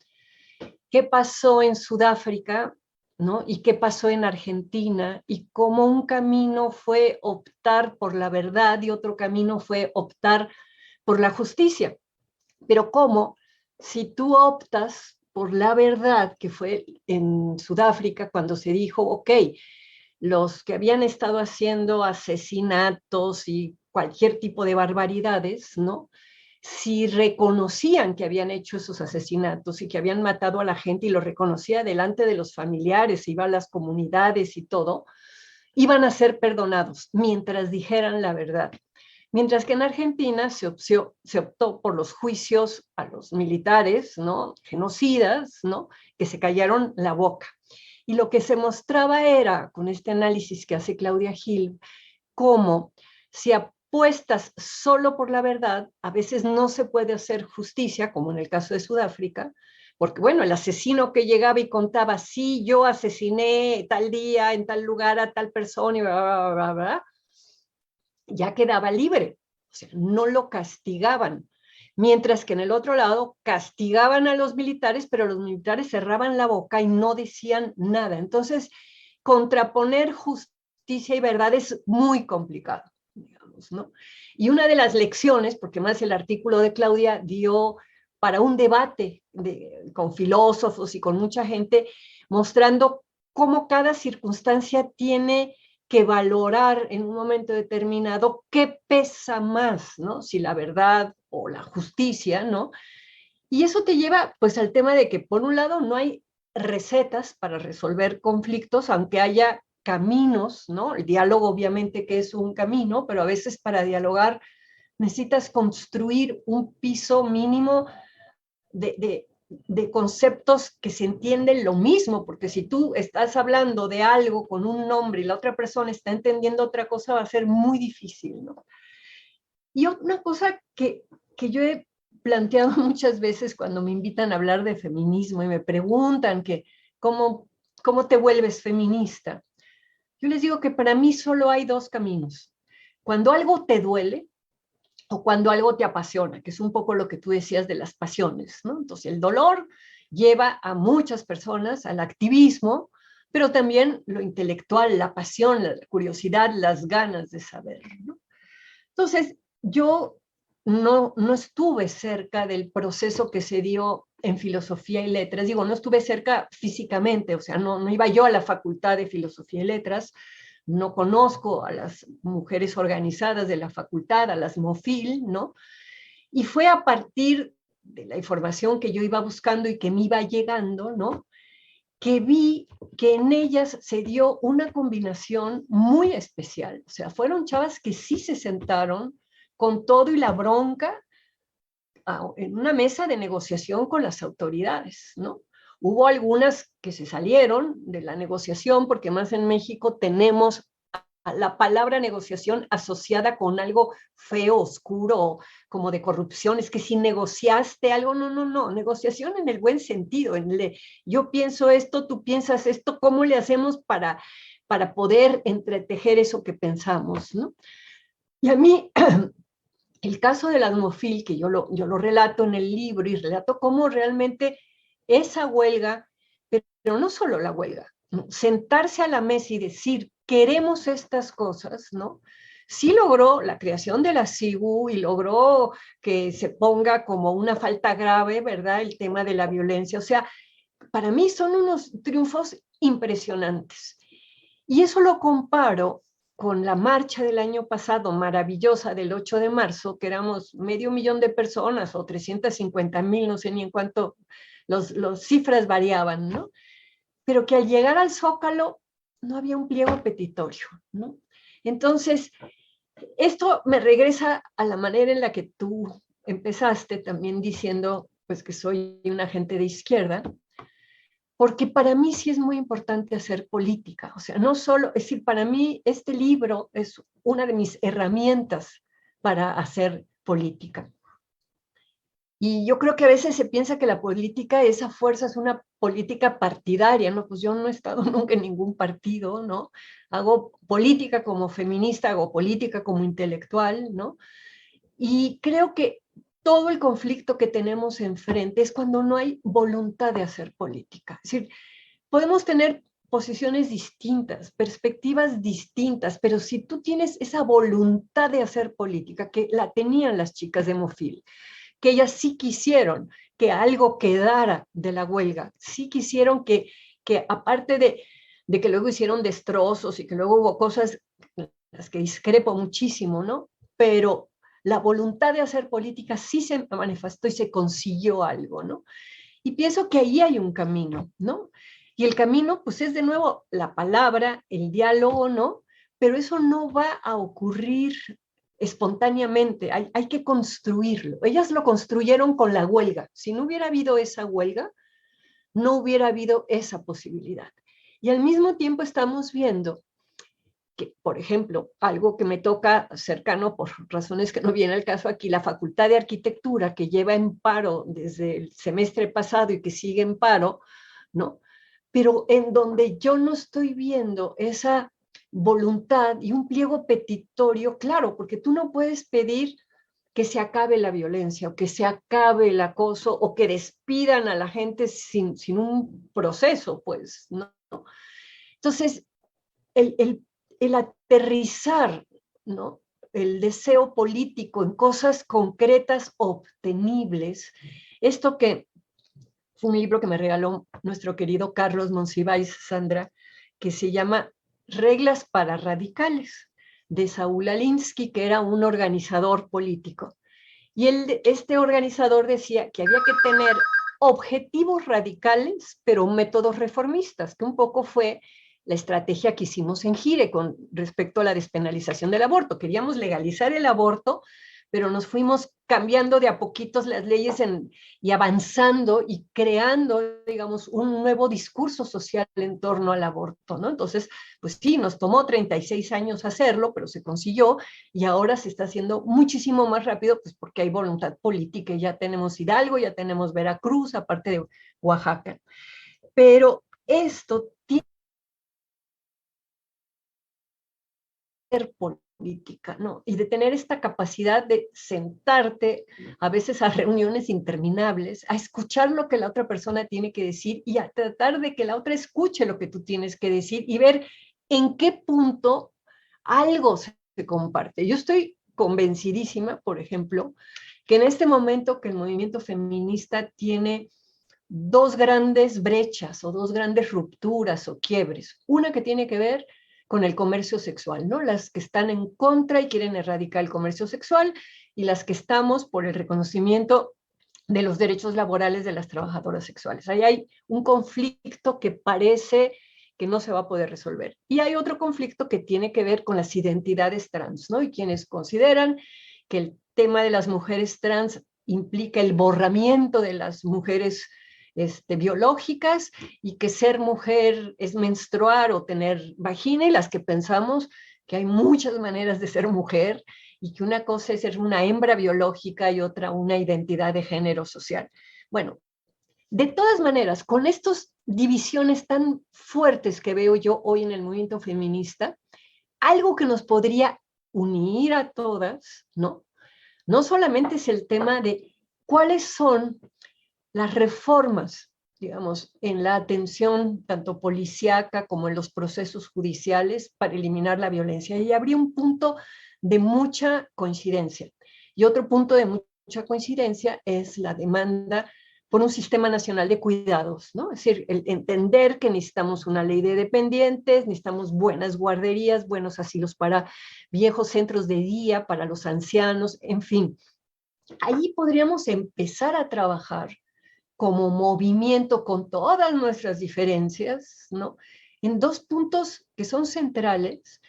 qué pasó en Sudáfrica, ¿no? Y qué pasó en Argentina, y cómo un camino fue optar por la verdad y otro camino fue optar por la justicia. Pero cómo, si tú optas por la verdad, que fue en Sudáfrica cuando se dijo, ok, los que habían estado haciendo asesinatos y cualquier tipo de barbaridades, ¿no? Si reconocían que habían hecho esos asesinatos y que habían matado a la gente y lo reconocía delante de los familiares, iba a las comunidades y todo, iban a ser perdonados mientras dijeran la verdad. Mientras que en Argentina se optó por los juicios a los militares, ¿no? Genocidas, ¿no? Que se callaron la boca. Y lo que se mostraba era, con este análisis que hace Claudia Gil, cómo si apuestas solo por la verdad, a veces no se puede hacer justicia, como en el caso de Sudáfrica, porque bueno, el asesino que llegaba y contaba, sí, yo asesiné tal día, en tal lugar, a tal persona, y bla, bla, bla, bla, ya quedaba libre, o sea, no lo castigaban. Mientras que en el otro lado castigaban a los militares, pero los militares cerraban la boca y no decían nada. Entonces, contraponer justicia y verdad es muy complicado, digamos, ¿no? Y una de las lecciones, porque más el artículo de Claudia dio para un debate con filósofos y con mucha gente, mostrando cómo cada circunstancia tiene que valorar en un momento determinado qué pesa más, ¿no? Si la verdad o la justicia, ¿no? Y eso te lleva pues al tema de que por un lado no hay recetas para resolver conflictos, aunque haya caminos, ¿no? El diálogo obviamente que es un camino, pero a veces para dialogar necesitas construir un piso mínimo de conceptos que se entienden lo mismo, porque si tú estás hablando de algo con un nombre y la otra persona está entendiendo otra cosa, va a ser muy difícil, ¿no? Y una cosa que yo he planteado muchas veces cuando me invitan a hablar de feminismo y me preguntan que cómo te vuelves feminista, yo les digo que para mí solo hay dos caminos. Cuando algo te duele, o cuando algo te apasiona, que es un poco lo que tú decías de las pasiones, ¿no? Entonces, el dolor lleva a muchas personas al activismo, pero también lo intelectual, la pasión, la curiosidad, las ganas de saber, ¿no? Entonces, yo no estuve cerca del proceso que se dio en filosofía y letras, digo, no estuve cerca físicamente, o sea, no iba yo a la facultad de filosofía y letras, no conozco a las mujeres organizadas de la facultad, a las MOFIL, ¿no? Y fue a partir de la información que yo iba buscando y que me iba llegando, ¿no? Que vi que en ellas se dio una combinación muy especial. O sea, fueron chavas que sí se sentaron con todo y la bronca en una mesa de negociación con las autoridades, ¿no? Hubo algunas que se salieron de la negociación, porque más en México tenemos la palabra negociación asociada con algo feo, oscuro, como de corrupción. Es que si negociaste algo, no, negociación en el buen sentido, en el de yo pienso esto, tú piensas esto, ¿cómo le hacemos para poder entretejer eso que pensamos, ¿no? Y a mí, el caso de la MOFIL, que yo lo relato en el libro y relato cómo realmente esa huelga, pero no solo la huelga, ¿no? Sentarse a la mesa y decir, queremos estas cosas, ¿no? Sí logró la creación de la CIBU y logró que se ponga como una falta grave, ¿verdad? El tema de la violencia. O sea, para mí son unos triunfos impresionantes. Y eso lo comparo con la marcha del año pasado, maravillosa, del 8 de marzo, que éramos 500,000 de personas o 350,000, no sé ni en cuánto, los cifras variaban, ¿no? Pero que al llegar al Zócalo no había un pliego petitorio, ¿no? Entonces, esto me regresa a la manera en la que tú empezaste también diciendo, pues que soy una gente de izquierda, porque para mí sí es muy importante hacer política, o sea, no solo, es decir, para mí este libro es una de mis herramientas para hacer política. Y yo creo que a veces se piensa que la política, esa fuerza es una política partidaria, ¿no? Pues yo no he estado nunca en ningún partido, ¿no? Hago política como feminista, hago política como intelectual, ¿no? Y creo que todo el conflicto que tenemos enfrente es cuando no hay voluntad de hacer política. Es decir, podemos tener posiciones distintas, perspectivas distintas, pero si tú tienes esa voluntad de hacer política, que la tenían las chicas de MOFIL, que ellas sí quisieron que algo quedara de la huelga, sí quisieron que aparte de que luego hicieron destrozos y que luego hubo cosas las que discrepo muchísimo, ¿no? Pero la voluntad de hacer política sí se manifestó y se consiguió algo, ¿no? Y pienso que ahí hay un camino, ¿no? Y el camino, pues es de nuevo la palabra, el diálogo, ¿no? Pero eso no va a ocurrir espontáneamente, hay que construirlo. Ellas lo construyeron con la huelga. Si no hubiera habido esa huelga, no hubiera habido esa posibilidad. Y al mismo tiempo estamos viendo que, por ejemplo, algo que me toca cercano por razones que no viene al caso aquí, la Facultad de Arquitectura, que lleva en paro desde el semestre pasado y que sigue en paro, ¿no? Pero en donde yo no estoy viendo esa voluntad y un pliego petitorio, claro, porque tú no puedes pedir que se acabe la violencia o que se acabe el acoso o que despidan a la gente sin un proceso, pues, ¿no? Entonces, el aterrizar, ¿no?, el deseo político en cosas concretas, obtenibles, esto que fue un libro que me regaló nuestro querido Carlos Monsiváis, Sandra, que se llama Reglas para Radicales, de Saúl Alinsky, que era un organizador político. Y este organizador decía que había que tener objetivos radicales, pero métodos reformistas, que un poco fue la estrategia que hicimos en Gire con respecto a la despenalización del aborto. Queríamos legalizar el aborto, pero nos fuimos cambiando de a poquitos las leyes y avanzando y creando, digamos, un nuevo discurso social en torno al aborto, ¿no? Entonces, pues sí, nos tomó 36 años hacerlo, pero se consiguió y ahora se está haciendo muchísimo más rápido, pues porque hay voluntad política. Ya tenemos Hidalgo, ya tenemos Veracruz, aparte de Oaxaca. Pero esto tiene política, ¿no? Y de tener esta capacidad de sentarte a veces a reuniones interminables, a escuchar lo que la otra persona tiene que decir y a tratar de que la otra escuche lo que tú tienes que decir y ver en qué punto algo se comparte. Yo estoy convencidísima, por ejemplo, que en este momento que el movimiento feminista tiene dos grandes brechas o dos grandes rupturas o quiebres. Una que tiene que ver con el comercio sexual, ¿no? Las que están en contra y quieren erradicar el comercio sexual y las que estamos por el reconocimiento de los derechos laborales de las trabajadoras sexuales. Ahí hay un conflicto que parece que no se va a poder resolver. Y hay otro conflicto que tiene que ver con las identidades trans, ¿no? Y quienes consideran que el tema de las mujeres trans implica el borramiento de las mujeres biológicas y que ser mujer es menstruar o tener vagina, y las que pensamos que hay muchas maneras de ser mujer y que una cosa es ser una hembra biológica y otra una identidad de género social. Bueno, de todas maneras, con estas divisiones tan fuertes que veo yo hoy en el movimiento feminista, algo que nos podría unir a todas, ¿no? No solamente es el tema de cuáles son las reformas, digamos, en la atención tanto policíaca como en los procesos judiciales para eliminar la violencia. Y habría un punto de mucha coincidencia. Y otro punto de mucha coincidencia es la demanda por un sistema nacional de cuidados, ¿no? Es decir, el entender que necesitamos una ley de dependientes, necesitamos buenas guarderías, buenos asilos para viejos, centros de día para los ancianos, en fin. Ahí podríamos empezar a trabajar como movimiento con todas nuestras diferencias, ¿no?, en dos puntos que son centrales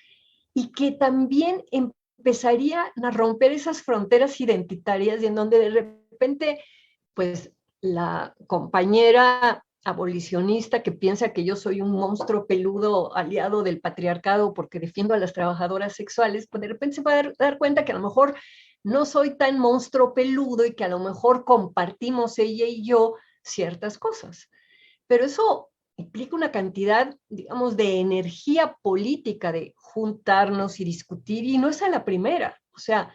y que también empezarían a romper esas fronteras identitarias y en donde de repente, pues, la compañera abolicionista que piensa que yo soy un monstruo peludo aliado del patriarcado porque defiendo a las trabajadoras sexuales, pues de repente se va a dar cuenta que a lo mejor no soy tan monstruo peludo y que a lo mejor compartimos ella y yo ciertas cosas. Pero eso implica una cantidad, digamos, de energía política de juntarnos y discutir, y no es a la primera. O sea,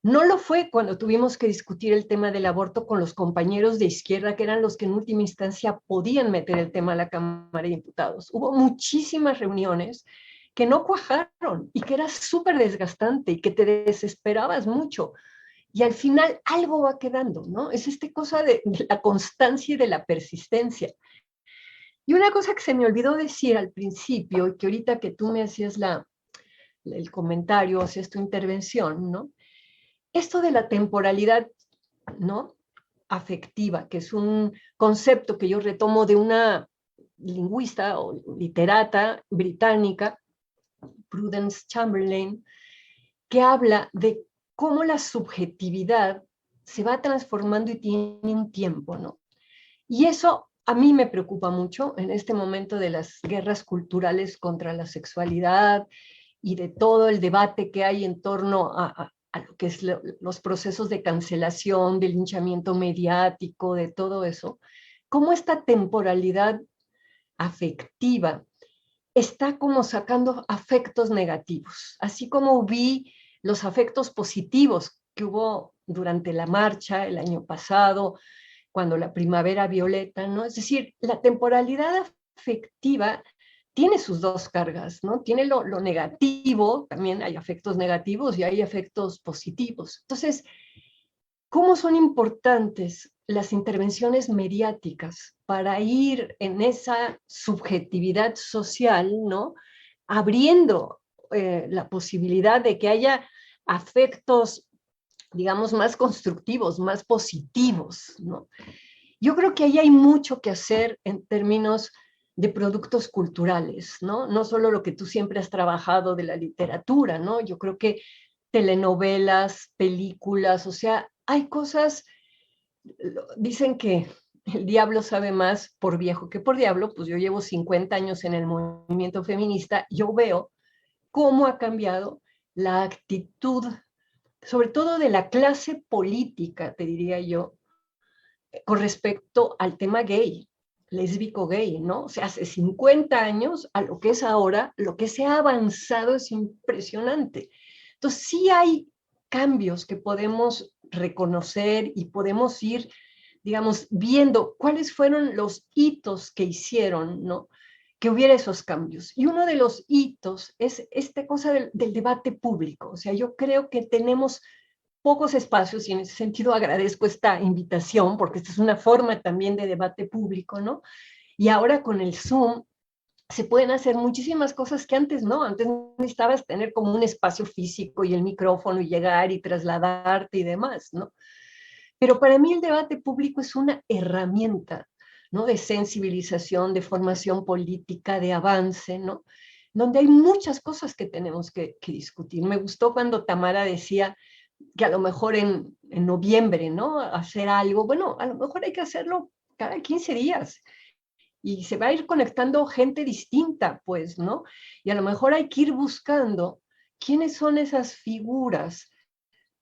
no lo fue cuando tuvimos que discutir el tema del aborto con los compañeros de izquierda, que eran los que en última instancia podían meter el tema a la Cámara de Diputados. Hubo muchísimas reuniones que no cuajaron y que era súper desgastante y que te desesperabas mucho. Y al final algo va quedando, ¿no? Es esta cosa de la constancia y de la persistencia. Y una cosa que se me olvidó decir al principio, y que ahorita que tú me hacías el comentario, hacías tu intervención, ¿no? Esto de la temporalidad, ¿no?, afectiva, que es un concepto que yo retomo de una lingüista o literata británica, Prudence Chamberlain, que habla de cómo la subjetividad se va transformando y tiene un tiempo, ¿no? Y eso a mí me preocupa mucho en este momento de las guerras culturales contra la sexualidad y de todo el debate que hay en torno a lo que es los procesos de cancelación, del linchamiento mediático, de todo eso, cómo esta temporalidad afectiva está como sacando afectos negativos, así como vi los afectos positivos que hubo durante la marcha el año pasado, cuando la primavera violeta, ¿no? Es decir, la temporalidad afectiva tiene sus dos cargas, ¿no? Tiene lo negativo, también hay afectos negativos y hay afectos positivos. Entonces, ¿cómo son importantes las intervenciones mediáticas para ir en esa subjetividad social, ¿no? Abriendo la posibilidad de que haya afectos, digamos, más constructivos, más positivos, ¿no? Yo creo que ahí hay mucho que hacer en términos de productos culturales, ¿no? No solo lo que tú siempre has trabajado de la literatura, ¿no? Yo creo que telenovelas, películas, o sea, hay cosas, dicen que el diablo sabe más por viejo que por diablo, pues yo llevo 50 años en el movimiento feminista, yo veo cómo ha cambiado la actitud, sobre todo de la clase política, te diría yo, con respecto al tema gay, lésbico gay, ¿no? O sea, hace 50 años a lo que es ahora, lo que se ha avanzado es impresionante. Entonces, sí hay cambios que podemos reconocer y podemos ir, digamos, viendo cuáles fueron los hitos que hicieron, ¿no? Que hubiera esos cambios. Y uno de los hitos es esta cosa del debate público. O sea, yo creo que tenemos pocos espacios y en ese sentido agradezco esta invitación porque esta es una forma también de debate público, ¿no? Y ahora con el Zoom se pueden hacer muchísimas cosas que antes no, antes necesitabas tener como un espacio físico y el micrófono y llegar y trasladarte y demás, ¿no? Pero para mí el debate público es una herramienta, ¿no? De sensibilización, de formación política, de avance, ¿no? Donde hay muchas cosas que tenemos que discutir. Me gustó cuando Tamara decía que a lo mejor en noviembre, ¿no? Hacer algo, bueno, a lo mejor hay que hacerlo cada 15 días y se va a ir conectando gente distinta, pues, ¿no? Y a lo mejor hay que ir buscando quiénes son esas figuras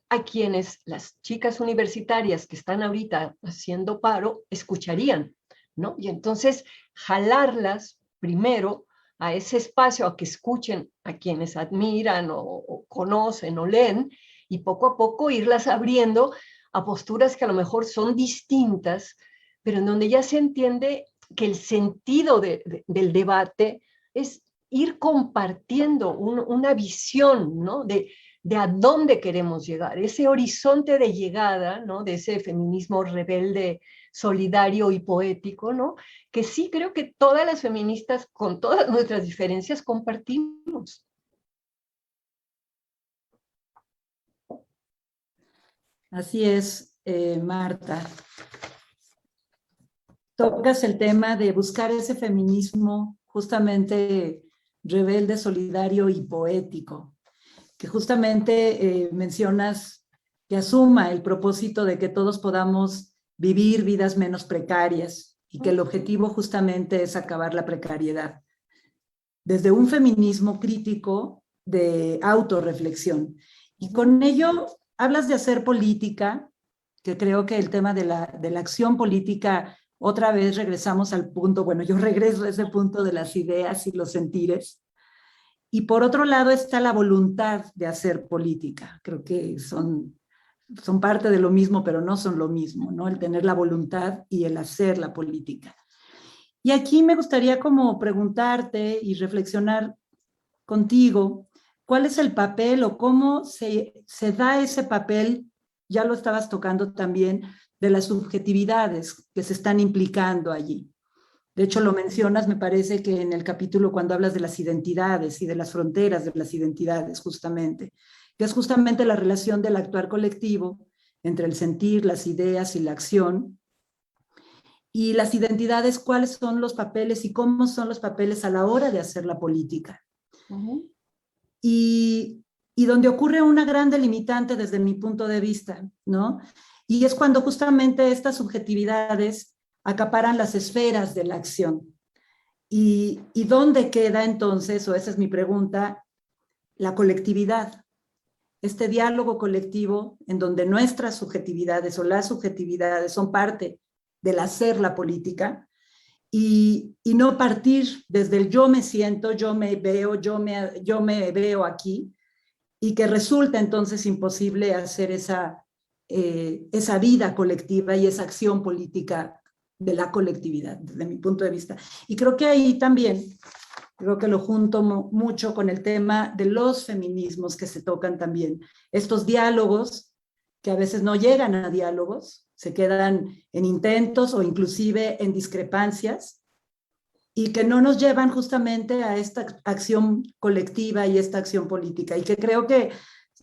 a quienes las chicas universitarias que están ahorita haciendo paro escucharían, ¿no? Y entonces jalarlas primero a ese espacio a que escuchen a quienes admiran o conocen o leen y poco a poco irlas abriendo a posturas que a lo mejor son distintas, pero en donde ya se entiende que el sentido del debate es ir compartiendo una visión, ¿no? De a dónde queremos llegar, ese horizonte de llegada, ¿no? De ese feminismo rebelde, solidario y poético, ¿no? Que sí creo que todas las feministas, con todas nuestras diferencias, compartimos. Así es, Marta. Tocas el tema de buscar ese feminismo justamente rebelde, solidario y poético, que justamente mencionas que asuma el propósito de que todos podamos vivir vidas menos precarias y que el objetivo justamente es acabar la precariedad. Desde un feminismo crítico de autorreflexión. Y con ello hablas de hacer política, que creo que el tema de la acción política, otra vez regresamos al punto, bueno, yo regreso a ese punto de las ideas y los sentires. Y por otro lado está la voluntad de hacer política. Creo que son parte de lo mismo, pero no son lo mismo, ¿no? El tener la voluntad y el hacer la política. Y aquí me gustaría como preguntarte y reflexionar contigo, ¿cuál es el papel o cómo se da ese papel, ya lo estabas tocando también, de las subjetividades que se están implicando allí? De hecho, lo mencionas, me parece que en el capítulo cuando hablas de las identidades y de las fronteras de las identidades, justamente, que es justamente la relación del actuar colectivo entre el sentir, las ideas y la acción. Y las identidades, ¿cuáles son los papeles y cómo son los papeles a la hora de hacer la política? Y y donde ocurre una gran delimitante desde mi punto de vista, ¿no? Y es cuando justamente estas subjetividades acaparan las esferas de la acción. ¿Y dónde queda entonces, o esa es mi pregunta, la colectividad? Este diálogo colectivo en donde nuestras subjetividades o las subjetividades son parte del hacer la política y no partir desde el yo me siento, yo me veo, yo me veo aquí, y que resulta entonces imposible hacer esa vida colectiva y esa acción política de la colectividad, desde mi punto de vista. Y creo que ahí también, creo que lo junto mucho con el tema de los feminismos que se tocan también. Estos diálogos que a veces no llegan a diálogos, se quedan en intentos o inclusive en discrepancias, y que no nos llevan justamente a esta acción colectiva y esta acción política. Y que creo que,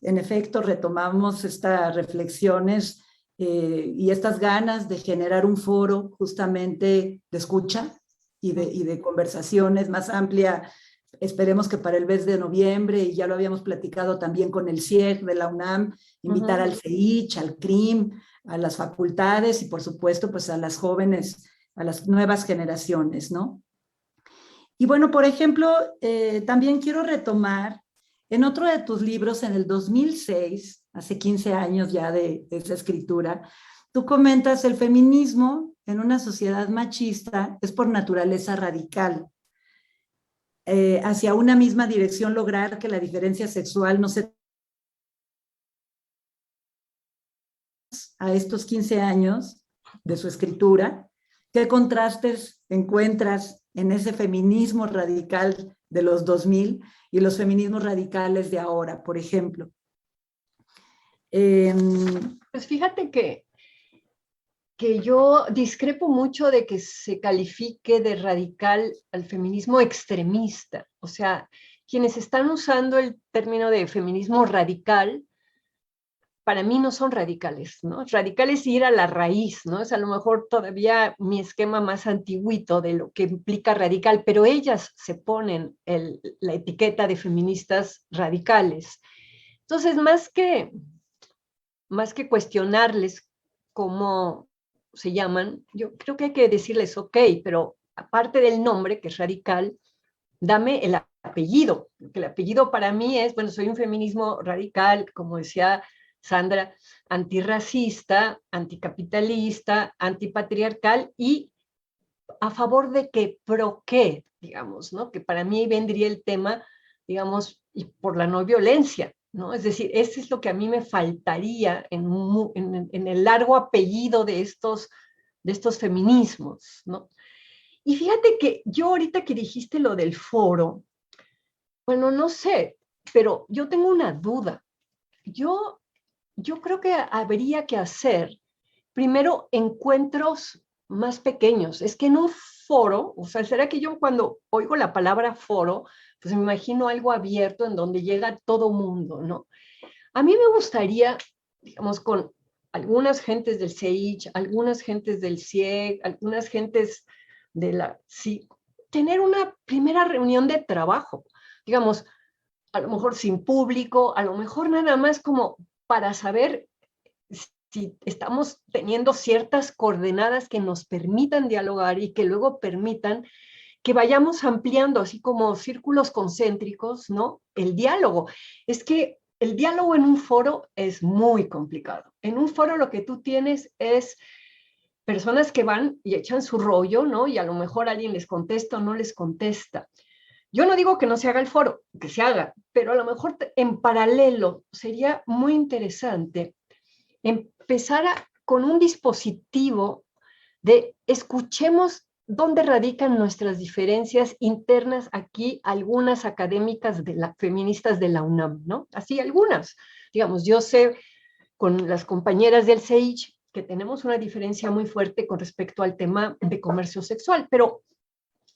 en efecto, retomamos estas reflexiones y estas ganas de generar un foro justamente de escucha y de conversaciones más amplia. Esperemos que para el mes de noviembre, y ya lo habíamos platicado también con el CIEG de la UNAM, invitar al CEICH, al CRIM, a las facultades y, por supuesto, pues a las jóvenes, a las nuevas generaciones, ¿no? Y bueno, por ejemplo, también quiero retomar en otro de tus libros, en el 2006, hace 15 años ya de esa escritura, tú comentas: el feminismo en una sociedad machista es por naturaleza radical. Hacia una misma dirección lograr que la diferencia sexual no se... A estos 15 años de su escritura, ¿qué contrastes encuentras en ese feminismo radical de los 2000 y los feminismos radicales de ahora, por ejemplo? Pues fíjate que yo discrepo mucho de que se califique de radical al feminismo extremista. O sea, quienes están usando el término de feminismo radical, para mí no son radicales, ¿no? Radical es ir a la raíz, ¿no? Es a lo mejor todavía mi esquema más antiguito de lo que implica radical, pero ellas se ponen la etiqueta de feministas radicales. Entonces, más que cuestionarles cómo se llaman, yo creo que hay que decirles, ok, pero aparte del nombre, que es radical, dame el apellido, porque el apellido para mí es, bueno, soy un feminismo radical, como decía Sandra, antirracista, anticapitalista, antipatriarcal y a favor de que, pro qué, digamos, ¿no? Que para mí vendría el tema, digamos, y por la no violencia, ¿no? Es decir, ese es lo que a mí me faltaría en el largo apellido de estos feminismos, ¿no? Y fíjate que yo ahorita que dijiste lo del foro, bueno, no sé, pero yo tengo una duda. Yo creo que habría que hacer primero encuentros más pequeños. Es que en un foro, o sea, ¿será que yo cuando oigo la palabra foro, pues me imagino algo abierto en donde llega todo mundo, ¿no? A mí me gustaría, digamos, con algunas gentes del CEICH, algunas gentes del CIEG, algunas gentes de la... Sí, tener una primera reunión de trabajo, digamos, a lo mejor sin público, a lo mejor nada más como para saber si estamos teniendo ciertas coordenadas que nos permitan dialogar y que luego permitan que vayamos ampliando, así como círculos concéntricos, ¿no? El diálogo. Es que el diálogo en un foro es muy complicado. En un foro lo que tú tienes es personas que van y echan su rollo, ¿no? Y a lo mejor alguien les contesta o no les contesta. Yo no digo que no se haga el foro, que se haga, pero a lo mejor en paralelo sería muy interesante empezar con un dispositivo de escuchemos dónde radican nuestras diferencias internas aquí, algunas académicas feministas de la UNAM, ¿no? Así algunas. Digamos, yo sé con las compañeras del CEICH que tenemos una diferencia muy fuerte con respecto al tema de comercio sexual, pero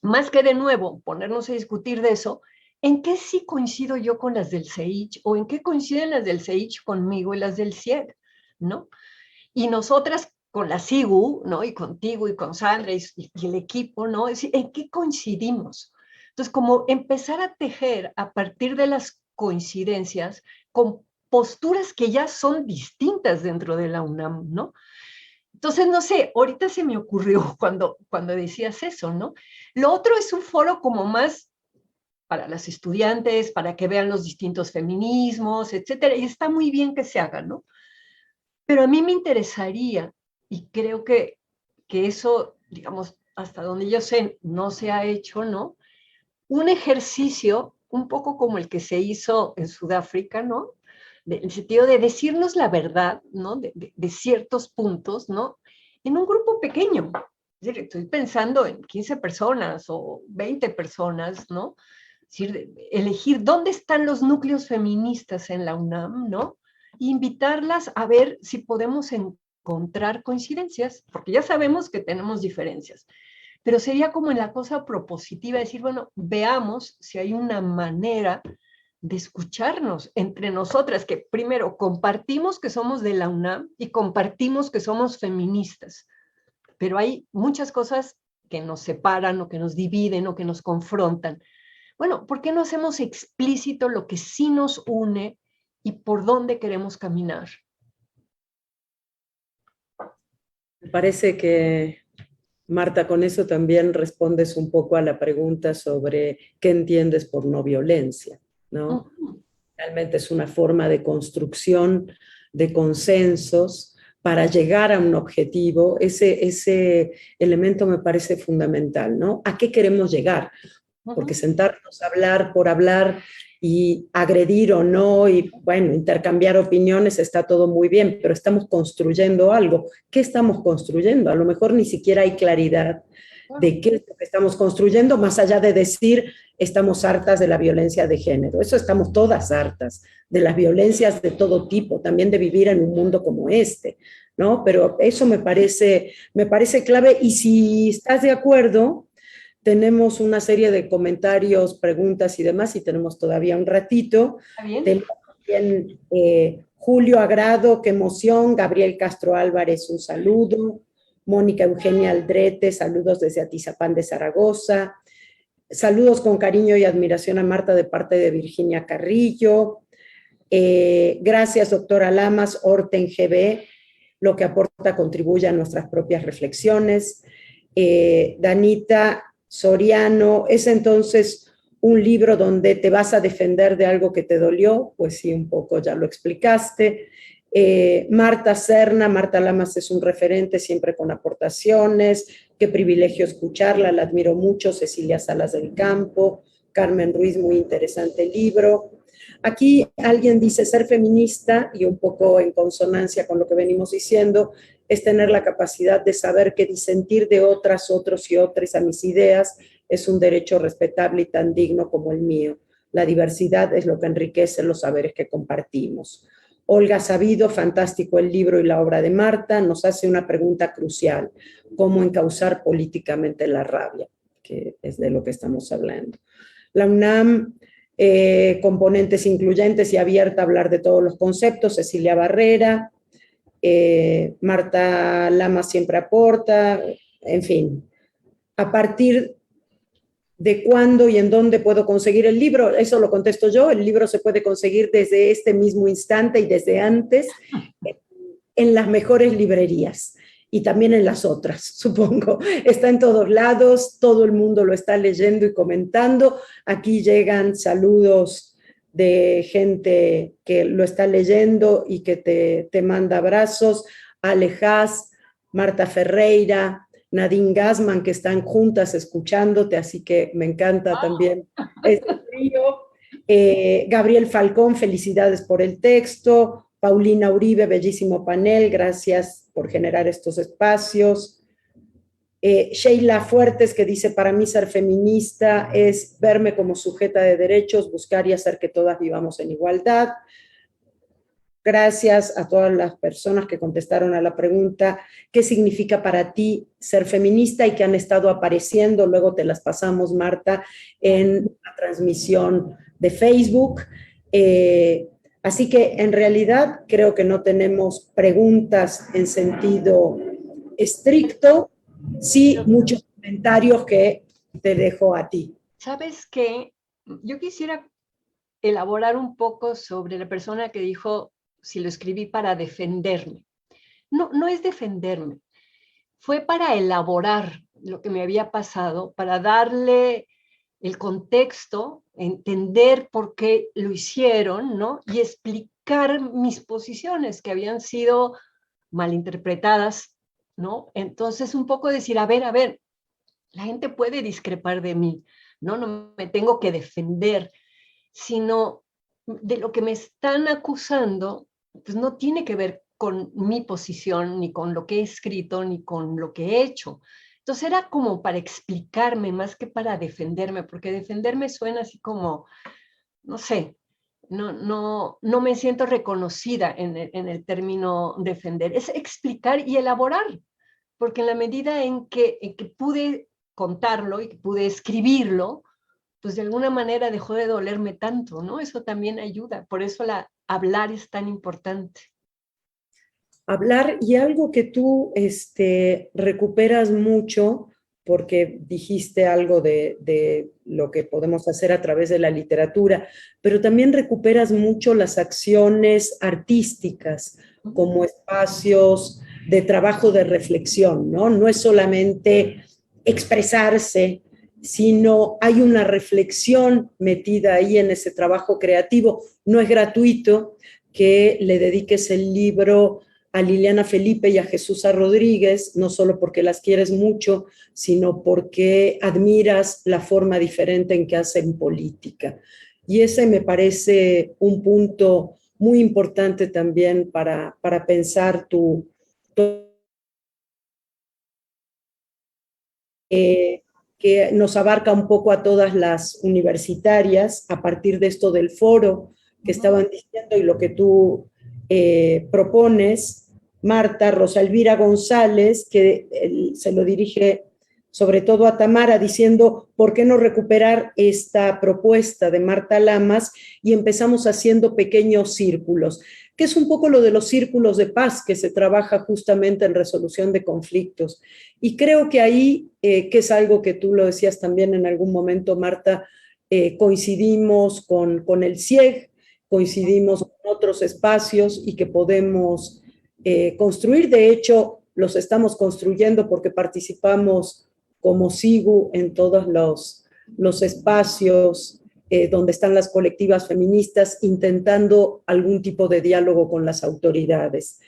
más que de nuevo ponernos a discutir de eso, ¿en qué sí coincido yo con las del CEICH o en qué coinciden las del CEICH conmigo y las del CIEG, ¿no? Y nosotras con la SIGU, ¿no? Y contigo y con Sandra y el equipo, ¿no? Es decir, ¿en qué coincidimos? Entonces, como empezar a tejer a partir de las coincidencias con posturas que ya son distintas dentro de la UNAM, ¿no? Entonces, no sé, ahorita se me ocurrió cuando decías eso, ¿no? Lo otro es un foro como más para las estudiantes, para que vean los distintos feminismos, etcétera, y está muy bien que se haga, ¿no? Pero a mí me interesaría, y creo que eso, digamos, hasta donde yo sé, no se ha hecho, ¿no? Un ejercicio un poco como el que se hizo en Sudáfrica, ¿no? En el sentido de decirnos la verdad, ¿no? De ciertos puntos, ¿no? En un grupo pequeño. Es decir, estoy pensando en 15 personas o 20 personas, ¿no? Es decir, elegir dónde están los núcleos feministas en la UNAM, ¿no? E invitarlas a ver si podemos encontrar coincidencias, porque ya sabemos que tenemos diferencias, pero sería como en la cosa propositiva, decir, bueno, veamos si hay una manera de escucharnos entre nosotras, que primero compartimos que somos de la UNAM y compartimos que somos feministas, pero hay muchas cosas que nos separan o que nos dividen o que nos confrontan. Bueno, ¿por qué no hacemos explícito lo que sí nos une y por dónde queremos caminar? Me parece que, Marta, con eso también respondes un poco a la pregunta sobre qué entiendes por no violencia, ¿no? Realmente es una forma de construcción de consensos para llegar a un objetivo. Ese elemento me parece fundamental, ¿no? ¿A qué queremos llegar? Porque sentarnos a hablar por hablar y agredir o no, y bueno, intercambiar opiniones está todo muy bien, pero estamos construyendo algo. ¿Qué estamos construyendo? A lo mejor ni siquiera hay claridad de qué es lo que estamos construyendo, más allá de decir estamos hartas de la violencia de género. Eso estamos todas hartas, de las violencias de todo tipo, también de vivir en un mundo como este, ¿no? Pero eso me parece clave, y si estás de acuerdo, tenemos una serie de comentarios, preguntas y demás, y tenemos todavía un ratito. Tenemos también Julio Agrado, qué emoción. Gabriel Castro Álvarez, un saludo. Mónica Eugenia Aldrete, saludos desde Atizapán de Zaragoza. Saludos con cariño y admiración a Marta de parte de Virginia Carrillo. Gracias, doctora Lamas, Orten GB. Lo que aporta contribuye a nuestras propias reflexiones. Danita Soriano, ¿es entonces un libro donde te vas a defender de algo que te dolió? Pues sí, un poco ya lo explicaste. Marta Serna, Marta Lamas es un referente, siempre con aportaciones. Qué privilegio escucharla, la admiro mucho. Cecilia Salas del Campo, Carmen Ruiz, muy interesante el libro. Aquí alguien dice ser feminista, y un poco en consonancia con lo que venimos diciendo, es tener la capacidad de saber que disentir de otras, otros y otras a mis ideas es un derecho respetable y tan digno como el mío. La diversidad es lo que enriquece los saberes que compartimos. Olga Sabido, fantástico el libro y la obra de Marta, nos hace una pregunta crucial: ¿cómo encauzar políticamente la rabia? Que es de lo que estamos hablando. La UNAM, componentes incluyentes y abierta a hablar de todos los conceptos. Cecilia Barrera, Marta Lama siempre aporta, en fin. A partir de cuándo y en dónde puedo conseguir el libro, eso lo contesto yo. El libro se puede conseguir desde este mismo instante y desde antes en las mejores librerías y también en las otras, supongo. Está en todos lados, todo el mundo lo está leyendo y comentando. Aquí llegan saludos de gente que lo está leyendo y que te manda abrazos. Alejás, Marta Ferreira, Nadine Gassman, que están juntas escuchándote, así que me encanta también este trío. Gabriel Falcón, felicidades por el texto. Paulina Uribe, bellísimo panel, gracias por generar estos espacios. Sheila Fuertes, que dice, para mí ser feminista es verme como sujeta de derechos, buscar y hacer que todas vivamos en igualdad. Gracias a todas las personas que contestaron a la pregunta, ¿qué significa para ti ser feminista? Y que han estado apareciendo, luego te las pasamos, Marta, en la transmisión de Facebook. Así que en realidad creo que no tenemos preguntas en sentido estricto, sí muchos comentarios que te dejo a ti. ¿Sabes qué? Yo quisiera elaborar un poco sobre la persona que dijo, si lo escribí para defenderme. No, no es defenderme, fue para elaborar lo que me había pasado, para darle el contexto, entender por qué lo hicieron, ¿no? Y explicar mis posiciones que habían sido malinterpretadas, ¿no? Entonces, un poco decir, a ver, la gente puede discrepar de mí, ¿no? No me tengo que defender, sino de lo que me están acusando, pues no tiene que ver con mi posición, ni con lo que he escrito, ni con lo que he hecho. Entonces era como para explicarme más que para defenderme, porque defenderme suena así como, no sé, no me siento reconocida en el término defender. Es explicar y elaborar, porque en la medida en que pude contarlo y que pude escribirlo, pues de alguna manera dejó de dolerme tanto, ¿no? Eso también ayuda, por eso hablar es tan importante. Hablar y algo que tú recuperas mucho, porque dijiste algo de lo que podemos hacer a través de la literatura, pero también recuperas mucho las acciones artísticas como espacios de trabajo de reflexión, ¿no? No es solamente expresarse, sino hay una reflexión metida ahí en ese trabajo creativo. No es gratuito que le dediques el libro a Liliana Felipe y a Jesús Rodríguez, no solo porque las quieres mucho, sino porque admiras la forma diferente en que hacen política. Y ese me parece un punto muy importante también para pensar que nos abarca un poco a todas las universitarias a partir de esto del foro que estaban diciendo y lo que tú propones. Marta, Rosa Elvira González, que se lo dirige sobre todo a Tamara, diciendo, ¿por qué no recuperar esta propuesta de Marta Lamas? Y empezamos haciendo pequeños círculos, que es un poco lo de los círculos de paz que se trabaja justamente en resolución de conflictos. Y creo que ahí, que es algo que tú lo decías también en algún momento, Marta, coincidimos con el CIEG, coincidimos con otros espacios y que podemos construir. De hecho, los estamos construyendo porque participamos como SIGU en todos los espacios donde están las colectivas feministas intentando algún tipo de diálogo con las autoridades.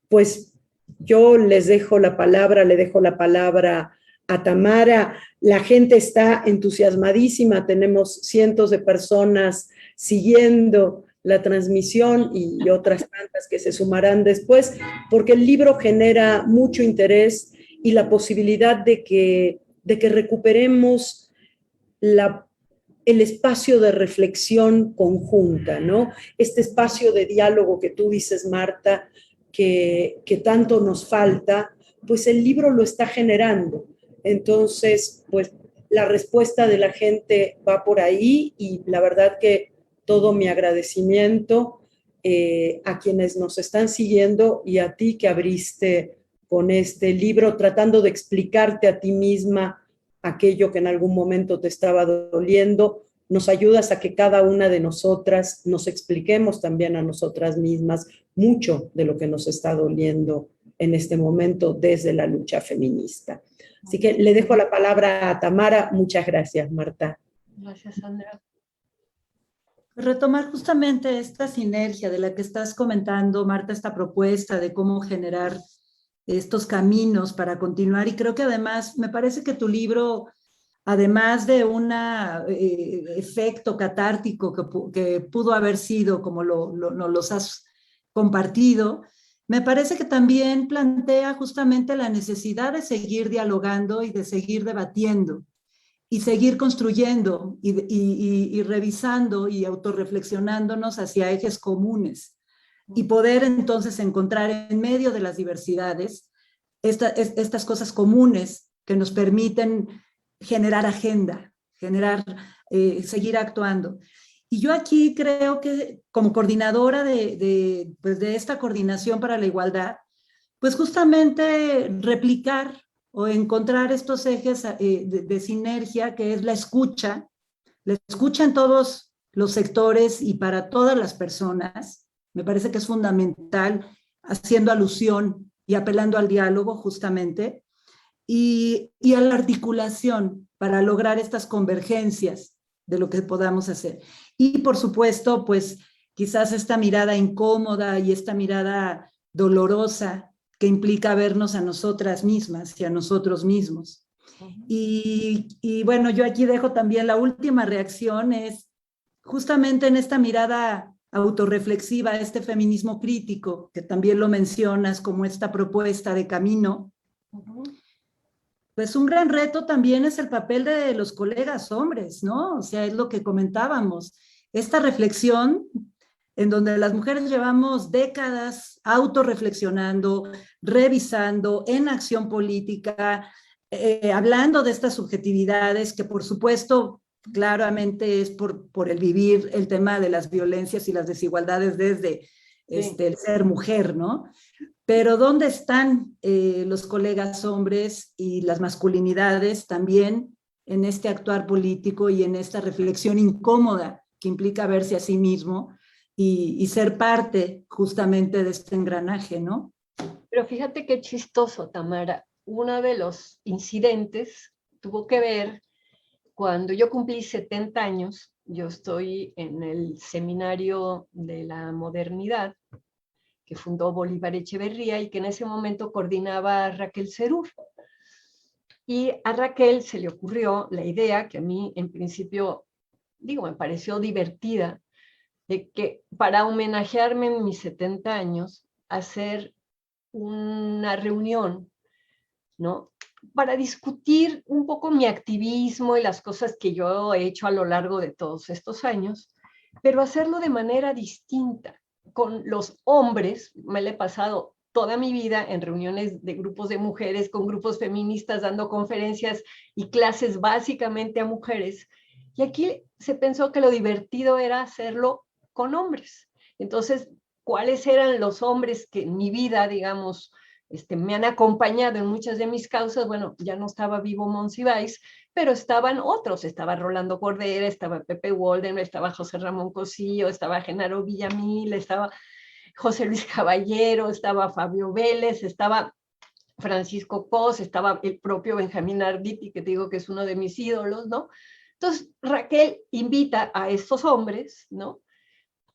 Pues yo les dejo la palabra, le dejo la palabra a Tamara. La gente está entusiasmadísima, tenemos cientos de personas siguiendo la transmisión y otras tantas que se sumarán después, porque el libro genera mucho interés y la posibilidad de que recuperemos el espacio de reflexión conjunta, ¿no? Este espacio de diálogo que tú dices, Marta, que tanto nos falta, pues el libro lo está generando. Entonces, pues la respuesta de la gente va por ahí y la verdad que todo mi agradecimiento a quienes nos están siguiendo y a ti que abriste con este libro tratando de explicarte a ti misma aquello que en algún momento te estaba doliendo. Nos ayudas a que cada una de nosotras nos expliquemos también a nosotras mismas mucho de lo que nos está doliendo en este momento desde la lucha feminista. Así que le dejo la palabra a Tamara. Muchas gracias, Marta. Gracias, Sandra. Retomar justamente esta sinergia de la que estás comentando, Marta, esta propuesta de cómo generar estos caminos para continuar. Y creo que además, me parece que tu libro, además de un efecto catártico que pudo haber sido, como nos los has compartido, me parece que también plantea justamente la necesidad de seguir dialogando y de seguir debatiendo y seguir construyendo y revisando y autorreflexionándonos hacia ejes comunes y poder entonces encontrar en medio de las diversidades estas cosas comunes que nos permiten generar agenda, seguir actuando. Y yo aquí creo que como coordinadora pues de esta coordinación para la igualdad, pues justamente replicar o encontrar estos ejes de sinergia, que es la escucha, la escucha en todos los sectores y para todas las personas. Me parece que es fundamental, haciendo alusión y apelando al diálogo justamente, y a la articulación para lograr estas convergencias de lo que podamos hacer. Y por supuesto, pues quizás esta mirada incómoda y esta mirada dolorosa que implica vernos a nosotras mismas y a nosotros mismos. Y bueno, yo aquí dejo también la última reacción, es justamente en esta mirada autorreflexiva, este feminismo crítico, que también lo mencionas como esta propuesta de camino. Pues un gran reto también es el papel de los colegas hombres, ¿no? O sea, es lo que comentábamos. Esta reflexión en donde las mujeres llevamos décadas autorreflexionando, revisando, en acción política, hablando de estas subjetividades que por supuesto claramente es por el vivir el tema de las violencias y las desigualdades desde el ser mujer, ¿no? Pero ¿dónde están los colegas hombres y las masculinidades también en este actuar político y en esta reflexión incómoda que implica verse a sí mismo y ser parte justamente de este engranaje, ¿no? Pero fíjate qué chistoso, Tamara. Uno de los incidentes tuvo que ver cuando yo cumplí 70 años. Yo estoy en el Seminario de la Modernidad que fundó Bolívar Echeverría y que en ese momento coordinaba a Raquel Serur. Y a Raquel se le ocurrió la idea, que a mí en principio, me pareció divertida, de que para homenajearme en mis 70 años, hacer una reunión, ¿no? Para discutir un poco mi activismo y las cosas que yo he hecho a lo largo de todos estos años, pero hacerlo de manera distinta. Con los hombres, me la he pasado toda mi vida en reuniones de grupos de mujeres, con grupos feministas, dando conferencias y clases básicamente a mujeres. Y aquí se pensó que lo divertido era hacerlo con hombres. Entonces, ¿cuáles eran los hombres que en mi vida, me han acompañado en muchas de mis causas? Bueno, ya no estaba vivo Monsiváis, pero estaban otros, estaba Rolando Cordera, estaba Pepe Wolden, estaba José Ramón Cosillo, estaba Genaro Villamil, estaba José Luis Caballero, estaba Fabio Vélez, estaba Francisco Cos, estaba el propio Benjamín Arditi, que te digo que es uno de mis ídolos, ¿no? Entonces, Raquel invita a estos hombres, ¿no?,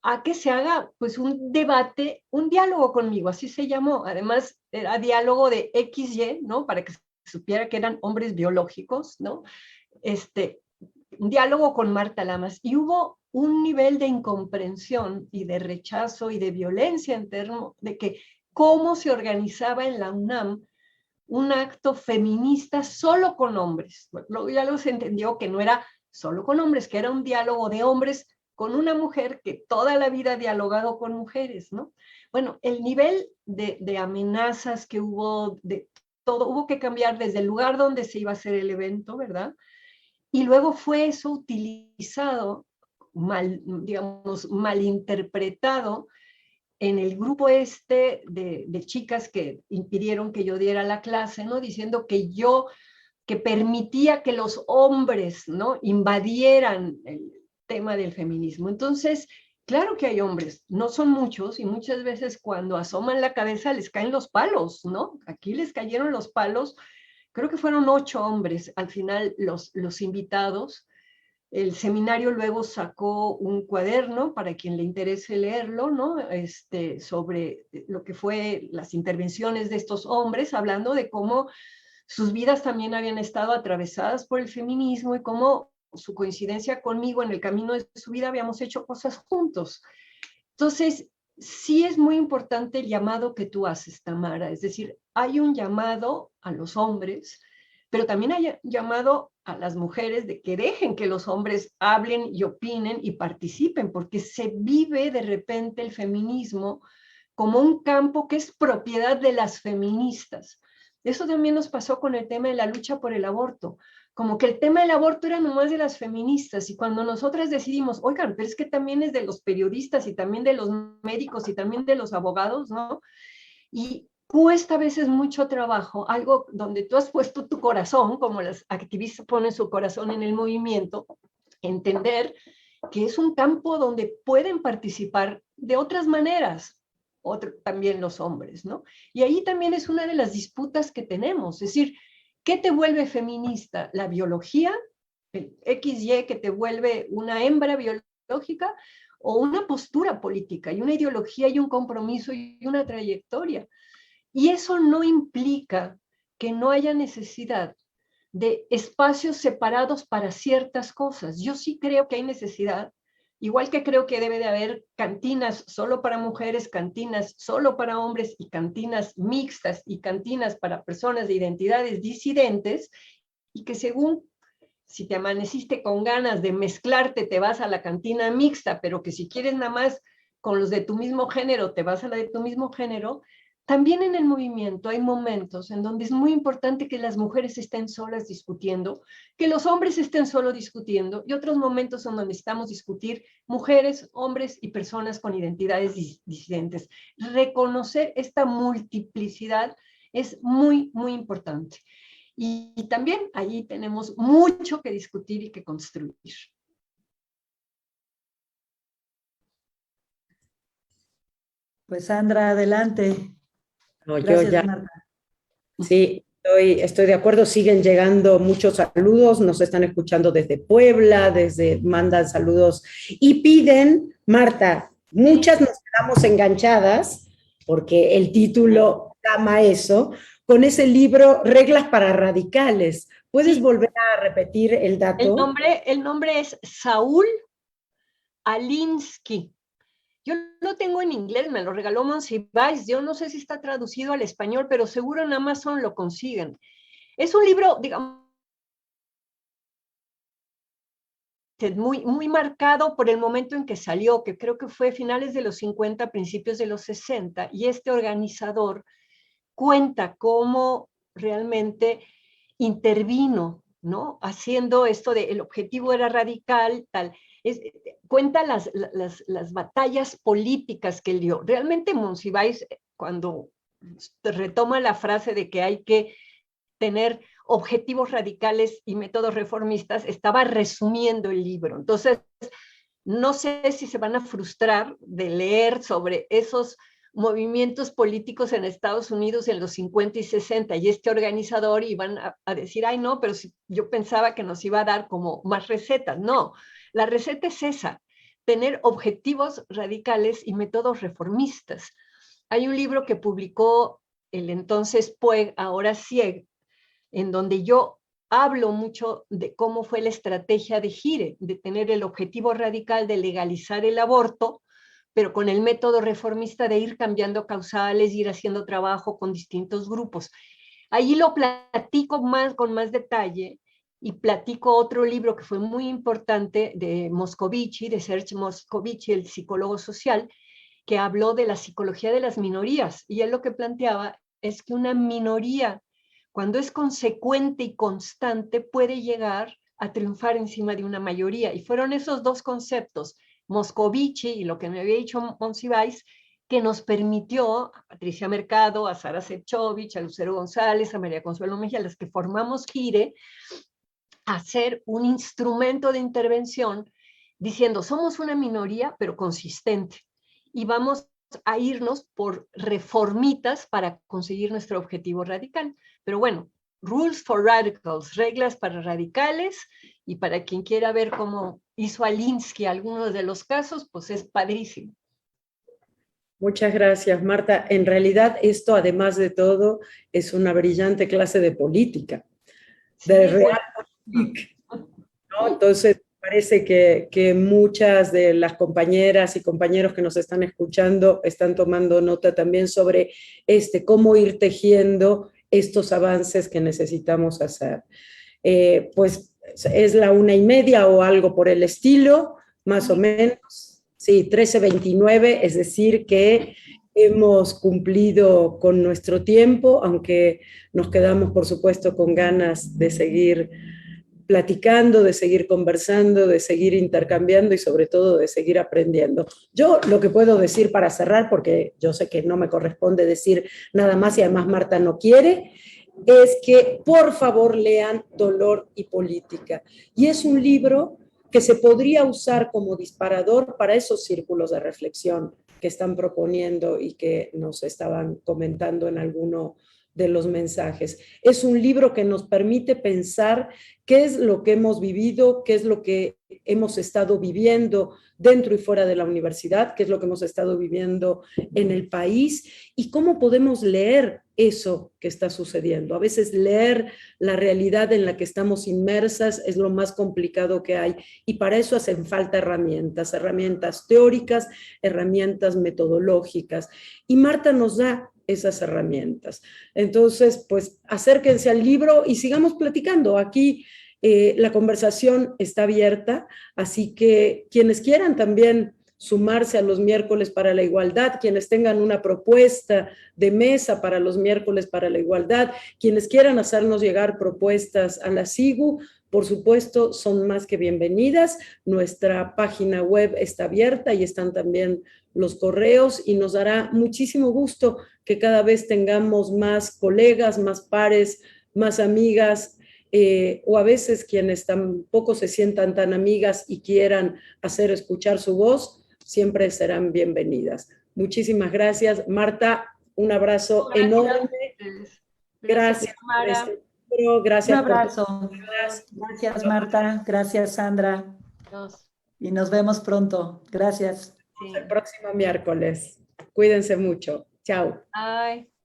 a que se haga pues un debate, un diálogo conmigo, así se llamó. Además, era diálogo de XY, ¿no?, para que se supiera que eran hombres biológicos, ¿no? Un diálogo con Marta Lamas. Y hubo un nivel de incomprensión y de rechazo y de violencia en términos de que cómo se organizaba en la UNAM un acto feminista solo con hombres. Luego ya se entendió que no era solo con hombres, que era un diálogo de hombres con una mujer que toda la vida ha dialogado con mujeres, ¿no? Bueno, el nivel de amenazas que hubo, de todo, hubo que cambiar desde el lugar donde se iba a hacer el evento, ¿verdad? Y luego fue eso utilizado, malinterpretado en el grupo de chicas que impidieron que yo diera la clase, ¿no? Diciendo que permitía que los hombres, ¿no?, invadieran el tema del feminismo. Entonces, claro que hay hombres, no son muchos, y muchas veces cuando asoman la cabeza les caen los palos, ¿no? Aquí les cayeron los palos, creo que fueron 8 hombres al final los invitados. El seminario luego sacó un cuaderno para quien le interese leerlo, ¿no?, sobre lo que fue las intervenciones de estos hombres, hablando de cómo sus vidas también habían estado atravesadas por el feminismo y cómo su coincidencia conmigo en el camino de su vida habíamos hecho cosas juntos. Entonces, sí es muy importante el llamado que tú haces, Tamara. Es decir, hay un llamado a los hombres, pero también hay llamado a las mujeres de que dejen que los hombres hablen y opinen y participen, porque se vive de repente el feminismo como un campo que es propiedad de las feministas. Eso también nos pasó con el tema de la lucha por el aborto, como que el tema del aborto era nomás de las feministas, y cuando nosotras decidimos, oigan, pero es que también es de los periodistas y también de los médicos y también de los abogados, ¿no? Y cuesta a veces mucho trabajo, algo donde tú has puesto tu corazón, como las activistas ponen su corazón en el movimiento, entender que es un campo donde pueden participar de otras maneras, también los hombres, ¿no? Y ahí también es una de las disputas que tenemos, es decir, ¿qué te vuelve feminista? ¿La biología? ¿El XY que te vuelve una hembra biológica? ¿O una postura política y una ideología y un compromiso y una trayectoria? Y eso no implica que no haya necesidad de espacios separados para ciertas cosas. Yo sí creo que hay necesidad, igual que creo que debe de haber cantinas solo para mujeres, cantinas solo para hombres y cantinas mixtas y cantinas para personas de identidades disidentes, y que según si te amaneciste con ganas de mezclarte, te vas a la cantina mixta, pero que si quieres nada más con los de tu mismo género, te vas a la de tu mismo género. También en el movimiento hay momentos en donde es muy importante que las mujeres estén solas discutiendo, que los hombres estén solo discutiendo, y otros momentos en donde necesitamos discutir mujeres, hombres y personas con identidades disidentes. Reconocer esta multiplicidad es muy, muy importante. Y también allí tenemos mucho que discutir y que construir. Pues Sandra, adelante. No, yo Gracias, ya, Marta. sí, estoy de acuerdo, siguen llegando muchos saludos, nos están escuchando desde Puebla, mandan saludos y piden, Marta, muchas nos quedamos enganchadas, porque el título llama eso, con ese libro, Reglas para Radicales. ¿Puedes Sí. volver a repetir el dato? El nombre es Saúl Alinsky. Yo lo tengo en inglés, me lo regaló Monsiváis. Yo no sé si está traducido al español, pero seguro en Amazon lo consiguen. Es un libro, digamos, muy, muy marcado por el momento en que salió, que creo que fue finales de los 50, principios de los 60, y este organizador cuenta cómo realmente intervino, ¿no? Haciendo esto de el objetivo era radical, tal. Cuenta las batallas políticas que él dio. Realmente Monsiváis, cuando retoma la frase de que hay que tener objetivos radicales y métodos reformistas, estaba resumiendo el libro. Entonces, no sé si se van a frustrar de leer sobre esos movimientos políticos en Estados Unidos en los 50 y 60 y este organizador iban a decir, ay no, pero si yo pensaba que nos iba a dar como más recetas. No, la receta es esa, tener objetivos radicales y métodos reformistas. Hay un libro que publicó el entonces Puig, ahora Sieg, en donde yo hablo mucho de cómo fue la estrategia de Gire, de tener el objetivo radical de legalizar el aborto, pero con el método reformista de ir cambiando causales, ir haciendo trabajo con distintos grupos. Allí lo platico con más detalle, y platico otro libro que fue muy importante de Moscovici, de Serge Moscovici, el psicólogo social, que habló de la psicología de las minorías, y él lo que planteaba es que una minoría, cuando es consecuente y constante, puede llegar a triunfar encima de una mayoría. Y fueron esos dos conceptos, Moscovici y lo que me había dicho Monsiváis, que nos permitió a Patricia Mercado, a Sara Sefcovic, a Lucero González, a María Consuelo Mejía, las que formamos Gire, hacer un instrumento de intervención diciendo, somos una minoría, pero consistente, y vamos a irnos por reformitas para conseguir nuestro objetivo radical. Pero bueno, Rules for Radicals, reglas para radicales, y para quien quiera ver cómo hizo Alinsky algunos de los casos, pues es padrísimo. Muchas gracias, Marta. En realidad, esto, además de todo, es una brillante clase de política, de Sí, realpolitik, ¿no? Entonces, parece que muchas de las compañeras y compañeros que nos están escuchando están tomando nota también sobre cómo ir tejiendo estos avances que necesitamos hacer. Pues es la 1:30 o algo por el estilo, más o menos. Sí, 13:29, es decir que hemos cumplido con nuestro tiempo, aunque nos quedamos, por supuesto, con ganas de seguir platicando, de seguir conversando, de seguir intercambiando y sobre todo de seguir aprendiendo. Yo lo que puedo decir para cerrar, porque yo sé que no me corresponde decir nada más y además Marta no quiere, es que por favor lean Dolor y Política. Y es un libro que se podría usar como disparador para esos círculos de reflexión que están proponiendo y que nos estaban comentando en alguno de los mensajes. Es un libro que nos permite pensar qué es lo que hemos vivido, qué es lo que hemos estado viviendo dentro y fuera de la universidad, qué es lo que hemos estado viviendo en el país y cómo podemos leer eso que está sucediendo. A veces leer la realidad en la que estamos inmersas es lo más complicado que hay y para eso hacen falta herramientas, herramientas teóricas, herramientas metodológicas. Y Marta nos da esas herramientas. Entonces, pues acérquense al libro y sigamos platicando. Aquí la conversación está abierta, así que quienes quieran también sumarse a los miércoles para la igualdad, quienes tengan una propuesta de mesa para los miércoles para la igualdad, quienes quieran hacernos llegar propuestas a la SIGU, por supuesto, son más que bienvenidas. Nuestra página web está abierta y están también los correos y nos dará muchísimo gusto que cada vez tengamos más colegas, más pares, más amigas, o a veces quienes tampoco se sientan tan amigas y quieran hacer escuchar su voz, siempre serán bienvenidas. Muchísimas gracias. Marta, un abrazo enorme. Gracias por este libro, gracias un abrazo. Gracias, Marta. Gracias, Sandra. Y nos vemos pronto. Gracias. El próximo miércoles. Cuídense mucho. Chao. Bye.